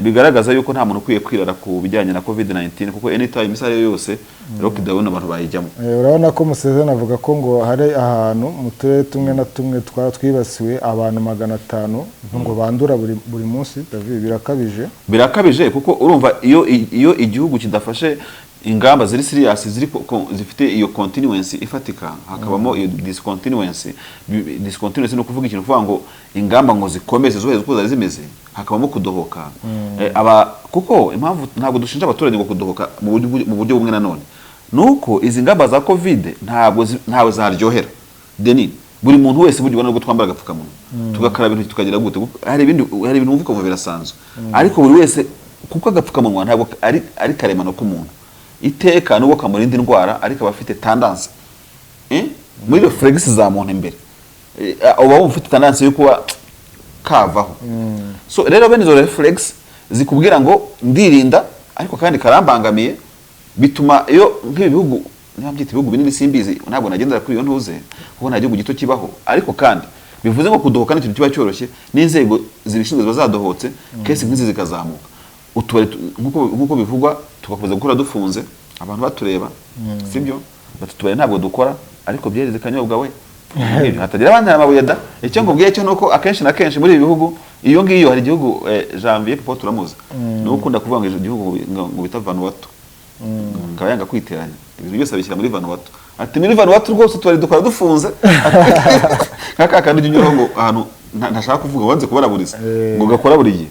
bigaragaza yuko nta muntu ukwiye kwirara ku bijyanye na COVID-19, kuko anytime isaha yose lockdown abantu bayijyamo. Urabona ko Museveni avuga ko ngo hari ahantu mu turere tumwe na tumwe twibasiwe abantu 500 ngo bandura buri munsi. Birakabije kuko urumva iyo igihugu kidafashe ingamba ziri serious zifite iyo continuance ifatika, hakabamo iyo discontinuance no kuvuga ikintu kuvuga ngo ingamba ngo zikomeze zohereza uko zari zimeze, hakabamo kudohoka. Kuko impamvu ntabwo dushinja abaturage ngo kudohoka mu buryo bumwe na none, nuko izi ngamba za covid ntabwo zaryohera Denis. Buri muntu wese buryo ubona ko twambara agapfukamunwa tugakaraba ibintu tukagira gute, hari ibintu uvuga ngo birasanzwe, ariko buri wese kuko agapfukamunwa ntabwo ari karemano k'umuntu iteka n'ubwo kamurinda indwara, ariko abafite tendance muri reflex za muntu imbere, uba ufite tendance yo kuba kavaho. So rero bene izo reflex zikubwira ngo ndirinda, ariko kandi karambangamiye, bituma iyo nk'ibihugu n'abyita ibihugu binini simbizi ntabwo nagendera kuri iyo ntuze, kuko nta gihugu gito kibaho, ariko kandi bivuze ngo kudohoka n'ikintu kiba cyoroshye, n'inzego zibishinzwe bazadohotse kesi nk'izi zikazamuka. Utubari nkuko bivugwa tugakomeza gukora dufunze, abantu batureba sibyo, batutubare ntabwo dukora, ariko byereze kanyobwa we hatagira abandi amabuye da. Icyo ngubwiye cyo nuko akenshi na kenshi muri ibi bihugu, iyo ngiyo hari igihugu Janvier Pipo turamuzi, no ukunda kuvuga ngo igihugu ngo bita Vanuatu, ngaba yanga kwiteranya ibintu byose abishyira muri Vanuatu, ati muri Vanuatu rwose tubari dukora dufunze kaka kandi unyuraho ngo ahantu ntashaka kuvuga wanze kubaraburiza ngo gakora buriye.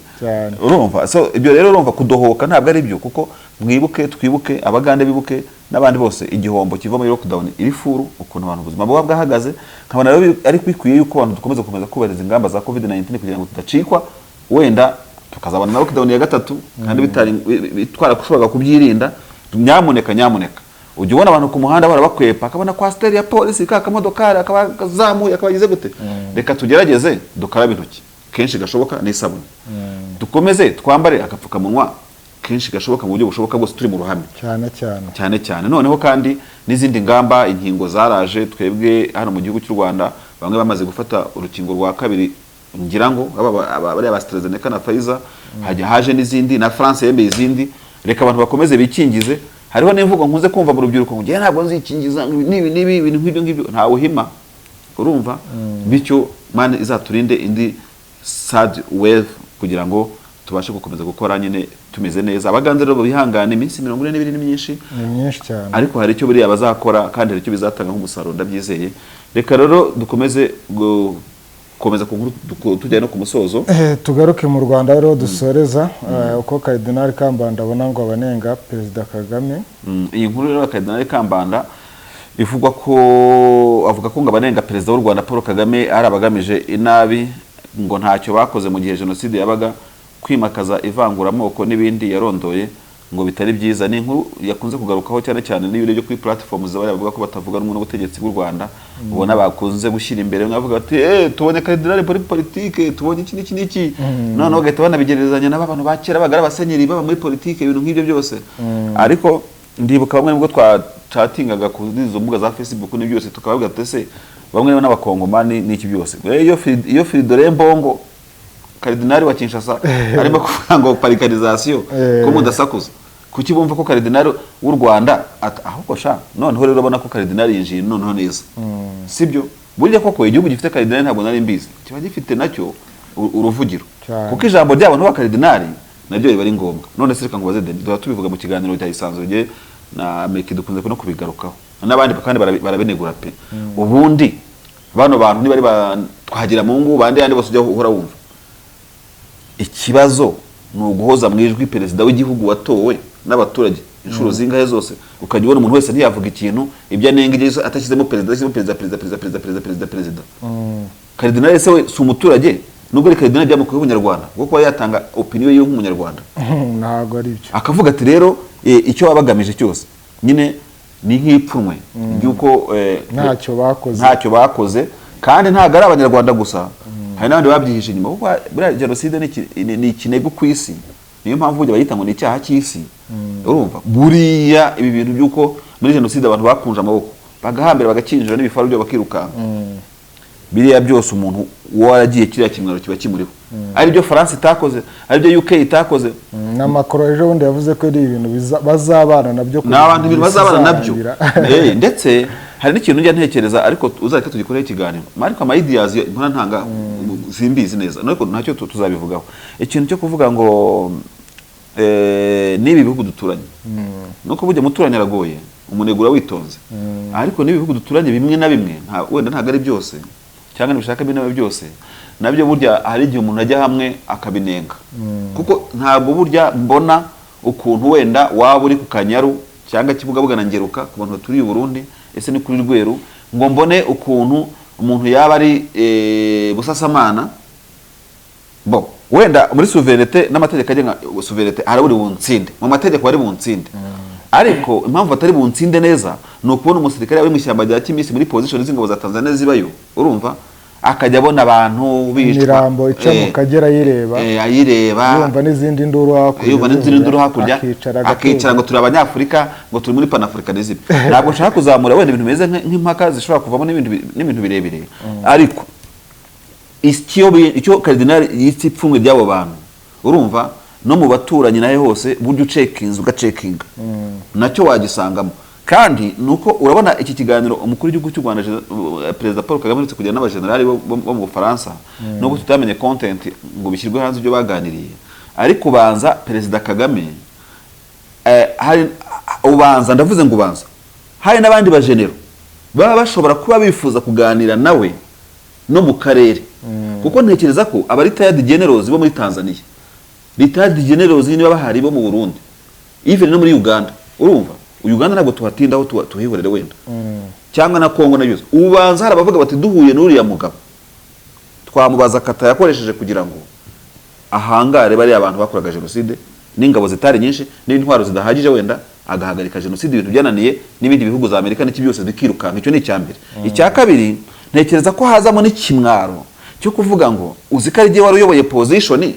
Urumva so ibyo rero urumva kudohoka ntabwo ari byo, kuko mwibuke twibuke abagande bibuke n'abandi bose igihombo kiva muri lockdown iri furu, ukuntu abantu ubuzima bwa bwahagaze. Nkabona rero ari kwikwiye yuko abantu dukomeza kubahiriza ingamba za COVID-19 kugira ngo tudacikwa, wenda tukazabona na lockdown ya gatatu kandi bitwara kushoboka kubyirinda. Nyamuneka ujye ubona abantu ku muhanda bakwepa, akabona kwasiteri ya polisi kakamodokari akabazamuye akabagize gute. Reka tugerageze dukarabe intoki kenshi gashoboka n'isabune, dukomeze twambare agapfukamunwa kenshi gashoboka mu buryo bushoboka bwose turi mu ruhame cyane. Noneho kandi n'izindi ngamba, inkingo zaraje, twebwe hano mu gihugu cy'u Rwanda bamwe bamaze gufata urukingo rwa kabiri, ngira ngo bari AstraZeneca na Pfizer, haje n'izindi na France yemeye izindi. reka abantu bakomeze bikingize. Hariho n'imvugo nkuze kumva mu rubyiruko ngo ntabwo nzikingiza nibi ibintu nk'ibyo ngibyo, ntawe uhima, urumva. Bityo Imana izaturinde indi sad wave kugira ngo tubashe gukomeza gukora nyine tumeze neza. Abaganze rero bihangane, iminsi 42 ni myinshi cyane, ariko hari icyo buriya bazakora kandi hari icyo bizatanga nk'umusaruro, ndabyizeye. Reka rero dukomeze gukomeza tujya no ku musozo, tugaruke mu Rwanda rero dusoreza uko Cardinal Kambanda abona ngo abanenga Perezida Kagame. Iyi nkuru rero Cardinal Kambanda avuga ko ngo abanenga Perezida w'u Rwanda Paul Kagame ari abagamije inabi, ngo ntacyo bakoze mu gihe jenoside yabaga, kwimakaza ivanguramoko n'ibindi yarondoye ngo bitari byiza. Ni inkuru yakunze kugarukaho cyane cyane n'iyo ryo kuri platforms z'abari bavuga ko batavuga rumwe n'ubutegetsi bw'u Rwanda, ubona bakunze gushyira imbere bavuga ati tubonye Cardinal politique, tubonye iki n'iki, noneho bagahita banabigereranya n'abantu bakera bagara abasenyeri baba muri politique, ibintu nk'ibyo byose. Ariko ndibuka bamwe nubwo twachatingaga kuri izo mbuga za Facebook ni byose, tukavuga ati se bamwe n'abakongomani n'iki byose, iyo Fridolin Mbongo Cardinal wa Kinshasa arimo kuvuga ngo parikarization ko mudasakuza, kuki bumva ko Cardinal w'u Rwanda ahubwo sha noneho rero urabona ko Cardinal yinjiye noneho neza, sibyo? Burya koko igihugu gifite Cardinal ntabwo nari mbizi kiba gifite nacyo uruvugiro, kuko ijambo ryabo n'aba Cardinal nabyo riba ari ngombwa. None se reka ngo baze Denis tubivuga mu kiganiro cya Isanzwe na Meki dukunze no kubigarukaho n'abandi kandi barabenegura pe. Ubundi bano bantu ni bari twagira mu ngo bandi yandi bose ujya uhora wumva ikibazo ni uguhoza mu ijwi perezida w'igihugu watowe n'abaturage inshuro zingahe zose, ukajya ubona umuntu wese ntiyavuga ikintu ibyo anengeje atashyizemo perezida. Cardinal se we si umuturage, nubwo ari Cardinal byamukuye ubunyarwanda kuko yatanga opinion ye nk'umunyarwanda, ntago ari byo akavuga ati rero icyo wabagamije cyose nyine ni nk'ipfunwe byuko ntacyo bakoze, kandi ntago ari abanyarwanda gusa, hari n'abandi babyihishe inyuma, kuko buriya jenoside ni ikinego ku isi, niyo mpamvu burya bayita ngo ni icyaha cy'isi. Urumva buriya ibi bintu byuko muri jenoside abantu bakunje amaboko bagahambira bagakinjira n'ibifaru byo bakirukanka, biriya byose umuntu waragiye kiriya kimwaro kiba kimuriho. Ari byo France itakoze, ari byo UK itakoze, na Macron ejo bundi yavuze ko ari ibintu bazabana nabyo, n'abandi bintu bazabana nabyo. Ndetse hari n'ikintu njya ntekereza, ariko uzahita tugikorera ikiganiro, ariko ama ideas mpora ntanga simbizi neza, ariko ntacyo tuzabivugaho. Ikintu cyo kuvuga ngo nibi bihugu duturanye, nuko burya muturanye aragoye, umunegura witonze, ariko nibi bihugu duturanye bimwe na bimwe wenda ntago ari byose cyangwa nibishaka binabe byose, nabyo burya hari igihe umuntu ajya hamwe akabinenga, kuko ntabwo burya mbona ukuntu wenda waba uri ku Kanyaru cyangwa Kibugabuga na Ngeruka ku bantu baturiye Burundi, ese ni kuri Rweru, ngo mbone ukuntu umuntu yaba ari Busasamana, bo wenda muri souveraineté n'amategeko agenga souveraineté araburi buntsinde mu mategeko bari buntsinde, ariko impamvu batari buntsinde neza no kubona umusirikare ari mu ishyamba rya Kimisi muri position z'ingabo za Tanzania zibayo, urumva akajya abona abantu bicwa Mirambo ica mu Kagera ayireba yumva n'izindi nduru hakurya akicara ngo turi abanyafurika ngo turi muri Pan-Africanism. Ntabwo nshaka kuzamura wenda ibintu bimeze nk'impaka zishobora kuvamo n'ibintu birebire, ariko icyo Cardinal yitipfumwe by'abo bantu, urumva no mu baturanyi naye hose buryo ucekinga ugacekinga nacyo wagisangamo. Kandi nuko urabona iki kiganiro umukuru w'igihugu cy'u Rwanda Perezida Paul Kagame ndetse kujya n'abajenerali bo mu Bufaransa, nubwo tutamenye content ngo bishyirwe hanze ibyo baganiriye, ariko ubanza Perezida Kagame hari ubanza ndavuze ngo ubanza hari n'abandi bajenero baba bashobora kuba bifuza kuganira nawe no mu karere, kuko ntekereza ko aba retired generals bo muri Tanzania, retired generals niba bahari bo mu Burundi, even no muri Uganda, urumva Uganda ntabwo tuhatindaho tuhihorere wenda, cyangwa na Kongo na byose, ubanza hari abavuga bati duhuye n'uriya mugabo twamubaza kata yakoresheje kugira ngo ahangare bari abantu bakoraga jenoside n'ingabo zitari nyinshi n'intwaro zidahagije, wenda agahagarika jenoside ibintu byananiye n'ibindi bihugu za Amerika n'iki byose bikirukanka. Icyo ni icyambere. Icya kabiri ntekereza ko hazamo n'ikimwaro cyo kuvuga ngo uzi ko ari gihe wari uyoboye position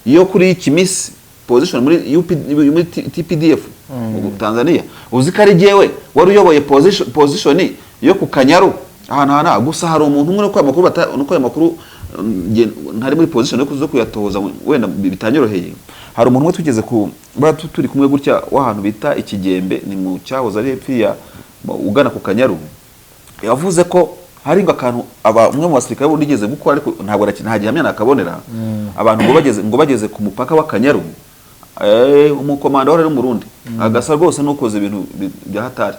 yo kuri Kimisi, position muri TPDF mu Tanzania, uzi ko ari gihe wari uyoboye position yo ku Kanyaru ahantu gusa hari umuntu umwe nuko amakuru ntari muri position yo kuyatoza wenda bitanyoroheye, hari umuntu umwe tugeze ku turi kumwe gutya w'ahantu bita Ikigembe ni mu cyahoze ari hepfo ya ugana ku Kanyaru, yavuze ko hari akantu umwe mu basirikare bundi igeze gukora ariko ntabwo nta gihamya nakabonera, abantu ngo bageze ku mupaka wa Kanyaru, umukomanda wari mu Burundi agasa rwose nukoze ibintu bya hatari,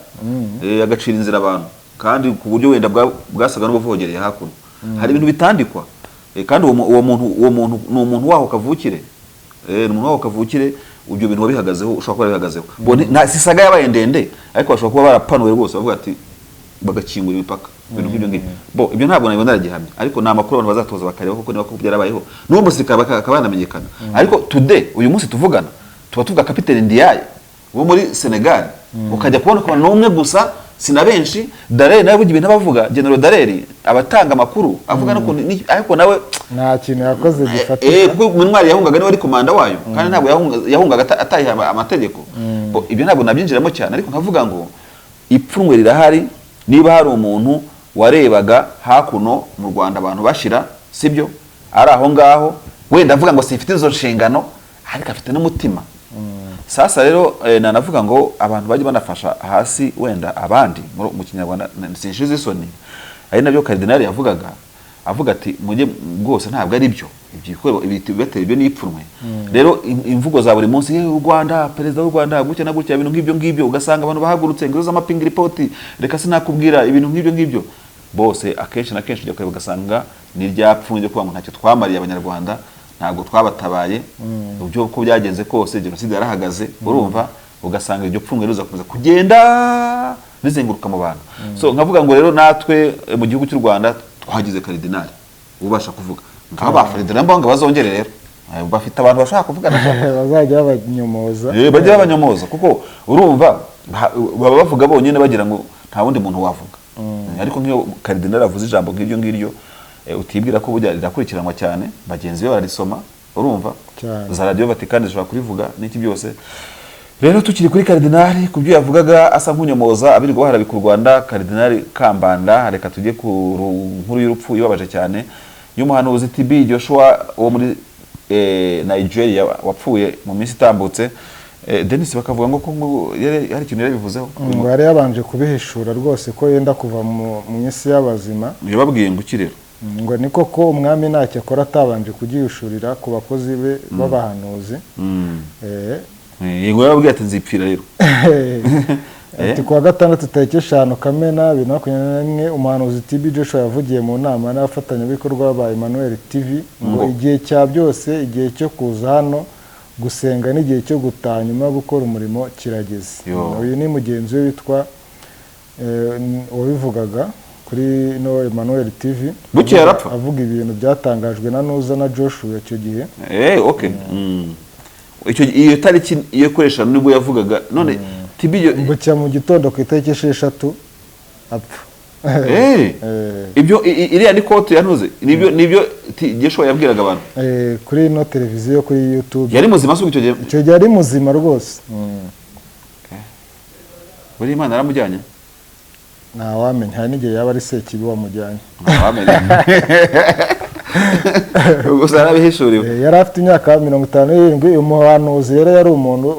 agacira inzira abantu kandi ku buryo wenda bwasaga n'ubuvogereye hakuno. Hari ibintu bitandikwa kandi uwo muntu ni umuntu waho kavukire, ni umuntu waho kavukire, ibyo bintu wabihagazeho ushobora kuba bihagazeho sisaga yabaye ndende ariko bashobora kuba barapanuye rwose bavuga ati bagakingura imipaka ibintu nk'ibyo ngibyo. Ibyo ntabwo nabibona aragihamya ariko ni amakuru abantu bazatoza bakareba kuko niba ko byarabayeho n'uwo musirikare akaba yanamenyekana. Ariko today uyu munsi tuvugana tuba tuvuga Kapiteni Ndiaye wo muri Senegal, ukajya kubona ko n'umwe gusa sina benshi. Dallaire nawe bugi ibintu bavuga General Dallaire abatanga amakuru avuga no ariko nawe nta kintu yakoze gifatika kuko Muntwari yahungaga niwe ari komanda wayo kandi ntabwo yahungaga atayiha amategeko. Ibyo ntabwo nabyinjiramo cyane ariko nkavuga ngo ipfunwe rirahari. Niba hari umuntu warebaga hakuno mu Rwanda abantu bashira sibyo ari aho ngaho wenda avuga ngo sifite izo nshingano ariko afite n'umutima. Sasa rero nanavuga ngo abantu bajye banafasha hasi wenda abandi mu Kinyarwanda sinshize isoni, ari nabyo Cardinal yavugaga avuga ati mujye bwose ntabwo ari byo ibyikorwa ibitubetera ibyo n'ipfunwe. Rero imvugo za buri munsi u Rwanda perezida w'u Rwanda gutya na gutya ibintu ngibyo ugasanga abantu bahagurutse ngo z'amaping report reka sinakubwira ibintu ngibyo bose akenshi na kenshi ujya ugasanga ni ryapfunwe ryo kuba ngo ntacyo twamariye abanyarwanda, ntabwo twabatabaye ubyo ko byagenze kose genocide yarahagaze urumva, ugasanga iryo pfunwe ruza kuza kugenda rizenguruka mu bantu. So nkavuga ngo rero natwe mu gihugu cy'u Rwanda twagize Cardinal ubasha kuvuga nk'aba Ferdinand Mbonga bazongere rero bafite abantu bashaka kuvuga bazajya babanyomoza bajya babanyomoza kuko urumva baba bavuga bonyine bagira ngo nta wundi muntu wavuga. Ariko nk'iyo Cardinal avuze ijambo nk'iryo ngiryo utibwira ko bujya rirakurikiranwa cyane, bagenzi be bararisoma urumva za Radio Vatican zishobora kurivuga n'iki byose. Rero tukiri kuri Cardinal kubyo yavugaga asa nk'unyomoza abirirwa baharabi ku Rwanda, Cardinal Kambanda reka tujye ku nkuru y'urupfu ibabaje cyane y'umuhanuzi TB Joshua wo muri Nigeria wapfuye mu minsi itambutse. Denis bakavuga ngo hari ikintu yarabivuzeho ngo yari yabanje kubihishura rwose ko yenda kuva mu isi y'abazima. Yababwiye ngo iki rero ngo niko ko umwami ntacyo akora atabanje kugiyushurira ku bakozi be b'abahanuzi. Yego yababwiye ati nzipfira rero ati kuwa gatandatu tariki 5 Kamena 2021 umuhanuzi TB Joshua yavugiye mu nama n'abafatanyabikorwa ba Emmanuel TV ngo igihe cya byose, igihe cyo kuza hano gusenga n'igihe cyo gutaha nyuma yo gukora umurimo kirageze. Uyu ni mugenzi we witwa wabivugaga kuri no Emmanuel TV buke yarapfa avuga ibintu byatangajwe na Nuza na Joshua icyo gihe. Okay. Iyo tariki iyo koresha nibwo yavugaga none TB bucya mu gitondo ku itariki 6 apfa. Ibyo iriya ni kote yanuze nibyo Joshua yabwiraga abantu kuri no televiziyo kuri YouTube. Yari muzima suko icyo gihe ari muzima rwose. Buri Imana aramujyanye nta wamenya, hari n'igihe yaba ari Sekibi wamujyanye. Gusa yarabihishuriwe. Yari afite imyaka 57. Umuhanuzi yari umuntu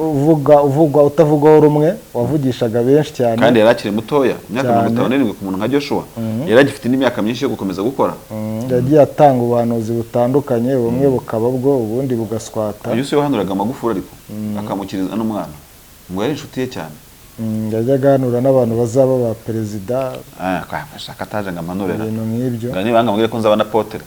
uvugwa utavugwaho rumwe wavugishaga benshi cyane kandi yari akiri mutoya, imyaka 57 ku muntu nka Joshua yari agifite n'imyaka myinshi yo gukomeza gukora. Yagiye atanga ubuhanuzi butandukanye, bumwe bukaba bwo ubundi bugaswata. Yesu yohanuraga amagufuri ariko akamukiriza n'umwana ngo yari inshuti ye cyane. Yajyaga aganura n'abantu bazaba ba perezida kwafasha kataje ngamanurera ibintu nk'ibyo. Ngani banga mbwire ko nzaba na Potter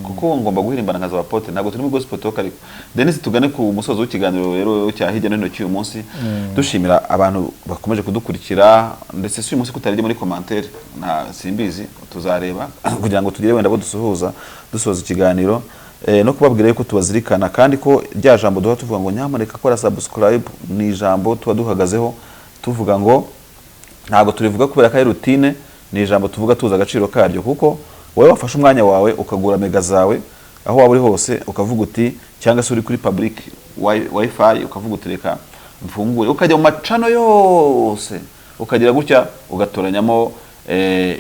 kuko ngomba guhirimbana nkaza ba Potter, ntabwo turi mu gospel talk ariko. Denis tugane ku musozo w'ikiganiro rero cya hirya no hino cy'uyu munsi dushimira abantu bakomeje kudukurikira ndetse si uyu munsi kutarije muri commentaire na simbizi tuzareba kugira ngo tugire wenda bo dusoza ikiganiro no kubabwira yuko tubazirikana kandi ko rya jambo duha tuvuga ngo nyamuneka kora subscribe ni ijambo tuba duhagazeho tuvuga ngo ntabwo turivuga kubera ko ari routine, ni ijambo tuvuga tuza agaciro karyo kuko wowe wafashe umwanya wawe ukagura mega zawe aho waba uri hose ukavuga uti cyangwa se uri kuri public wifi ukavuga uti reka mfungure ukajya mu macano yose ukagira gutya ugatoranyamo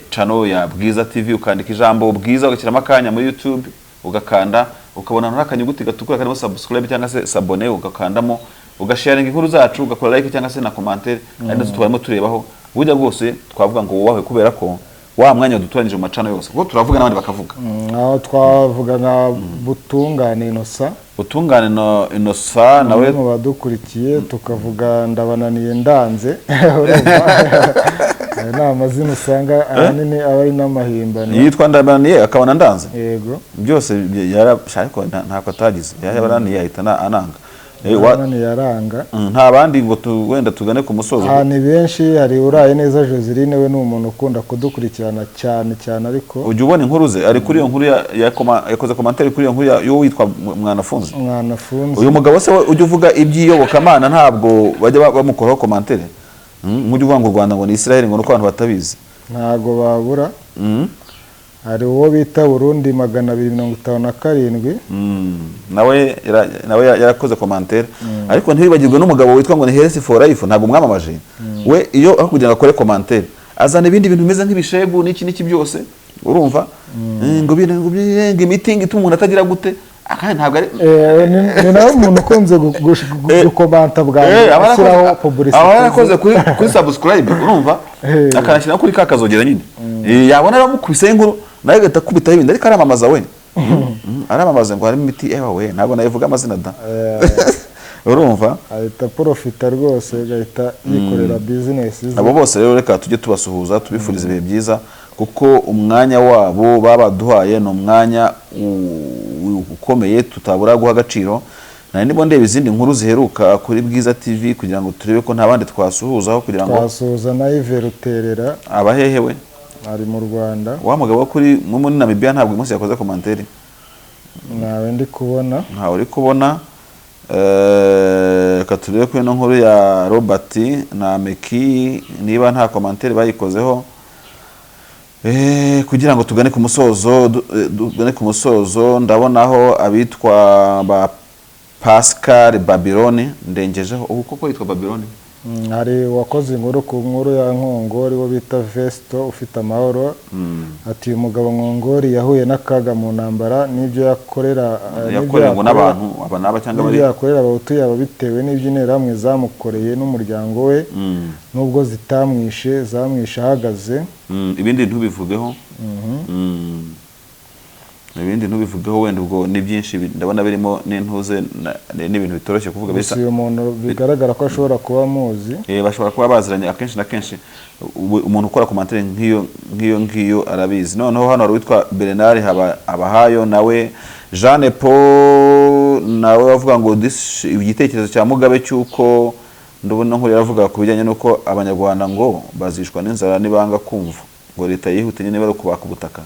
channel ya Bwiza TV ukandika ijambo Bwiza ugashyiramo akanya muri YouTube ugakanda ukabona n'akanyuguti gatukura karimo subscribe cyangwa se s'abonner ugakandamo ugasharinga inkuru zacu ugakora like cyangwa se na commentaire ari nazo twarimo turebaho burya bwose twavuga ngo wowe kubera ko wa mwanya duturanyije mu macano yose ubwo turavuga n'abandi bakavuga aho twavuga na Butungane Innocent nawe mu badukurikiye tukavuga ndabananiye ndanze nta mazina usanga ahanini aba ari n'amahimbano yitwa ndabananiye akabona ndanze yego byose yarashaka ntako atagize yabananiye ahita ananga yaranga nta bandi ngo wenda tugane ku musozo ni benshi hari uraye neza Joseline we ni umuntu ukunda kudukurikirana cyane ariko ujye ubona inkuru ze ari kuri iyo nkuru yakoze commentaire kuri iyo nkuru yo witwa Mwanafunzi uyu mugabo se ujye uvuga iby'iyobokamana ntabwo bajya bamukoraho commentaire nk'ujye uvuga ngo u Rwanda ngo ni Israel ngo nuko abantu batabizi ntago babura hari uwo bita Burundi 257 nawe yarakoze commentaire ariko ntibibagirwe n'umugabo witwa ngo ni Health for Life ntabwo mwamamaje we iyo aho kugira ngo akore commentaire azana ibindi bintu bimeze nk'ibishegu n'iki byose urumva ngo meeting ituma umuntu atagira gute akandi ntabwo ari ni nawe umuntu ukunze gukomanta bwawe ashyiraho publicity aba yarakoze kuri subscribe urumva akanashyira kuri kakazogera nyine yabona aramukubise inkuru nawe gata kubitaho ibindi ariko aramamaza we aramamaza ngo harimo imiti we ntabwo nayivuga amazina da urumva ahita profita rwose gahita yikorera business abo bose rero reka tujye tubasuhuza tubifuriza ibihe byiza kuko umwanya wabo babaduhaye no umwanya ukomeye tutabura guha agaciro nibo ndeba izindi nkuru ziheruka kuri Bwiza TV kugira ngo turebe ko nta bandi twasuhuzaho kugira ngo twasuhuza na Yves Ruterera abahehewe ari mu Rwanda wa mugabo kuri muri Namibia ntabwo umunsi yakoze commentaire nawe ndi kubona ntawe uri kubona katurebe ko ino nkuru ya Robert na Meki niba nta commentaire bayikozeho kugira ngo tugane ku musozo ndabonaho abitwa ba Pascal Babylone ndengejeho ubu koko yitwa Babylone hari wakoze inkuru ku nkuru ya Nkongori wo bita Vesto ufite amahoro ati uyu mugabo Nkongori yahuye n'akaga mu ntambara n'ibyo yakorera ngo n'abantu abanaba cyangwa bari yakorera abahutu yabo bitewe n'iby'interahamwe zamukoreye n'umuryango we nubwo zitamwishe zamwishe ahagaze ibindi ntubivugeho ibindi ntubivugeho wenda ubwo ni byinshi ndabona birimo n'intuze n'ibintu bitoroshye kuvuga bisa uyu muntu bigaragara ko ashobora kuba muzi bashobora kuba baziranye akenshi na kenshi umuntu ukora commentaire nk'iyo arabizi noneho hano hari witwa Bernard Abahayo nawe Jeanne Paul nawe bavuga ngo igitekerezo cya Mugabe cyuko ndabona nko yaravuga ku bijyanye nuko abanyarwanda ngo bazishwa n'inzara nibanga kumva ngo leta yihute nyine bari kubaka ubutaka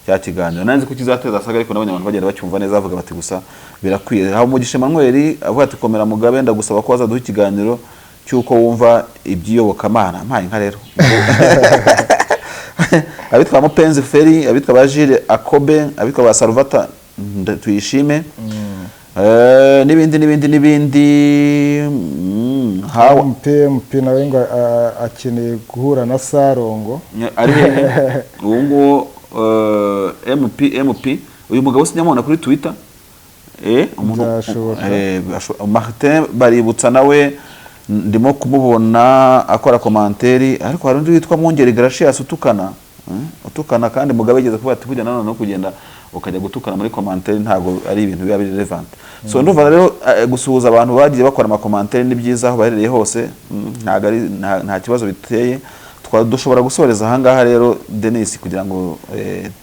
cya kiganiro nanze ko kizateza asaga ariko n'abanyabantu bagenda bacyumva neza bavuga bati gusa birakwiye ha Mugisha Emmanuel avuga ati komera Mugabe ndagusaba ko wazaduha ikiganiro cyuko wumva ibyiyobokamana mpaye nka rero abitwa Mupenzi Feri abitwa ba Gilles Akobe abitwa ba Salvata tuyishime n'ibindi hawa MP nawe ngo akeneye guhura na Sarongo ari ngo MP uyu mugabo sinyamubona kuri Twitter Martin baributsa nawe ndimo kumubona akora commentaire ariko hari undi witwa Mwongeri Gracious utukana kandi Mugabe yigeze kuba ati kujya nanone no kugenda ukajya gutukana muri commentaire ntago ari ibintu biba biri relevant so ndumva rero gusuhuza abantu bagiye bakora ama commentaire ni byiza aho baherereye hose nta kibazo biteye dushobora gusoreza ahangaha rero Denis kugira ngo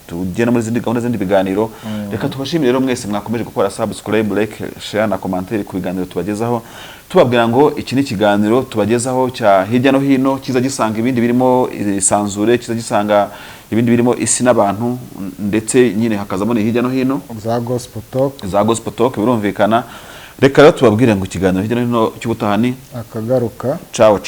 tugene muri zindi gahunda zindi biganiro reka tubashimire rero mwese mwakomeje gukora subscribe like share na commentaire ku biganiro tubagezaho tubabwira ngo iki ni kiganiro tubagezaho cya hirya no hino kiza gisanga ibindi birimo isanzure kiza gisanga ibindi birimo isi n'abantu ndetse nyine hakazamo ni hirya no hino za gospel talk birumvikana reka rero tubabwire ngo ikiganiro hirya no hino cy'ubutahani akagaruka ciao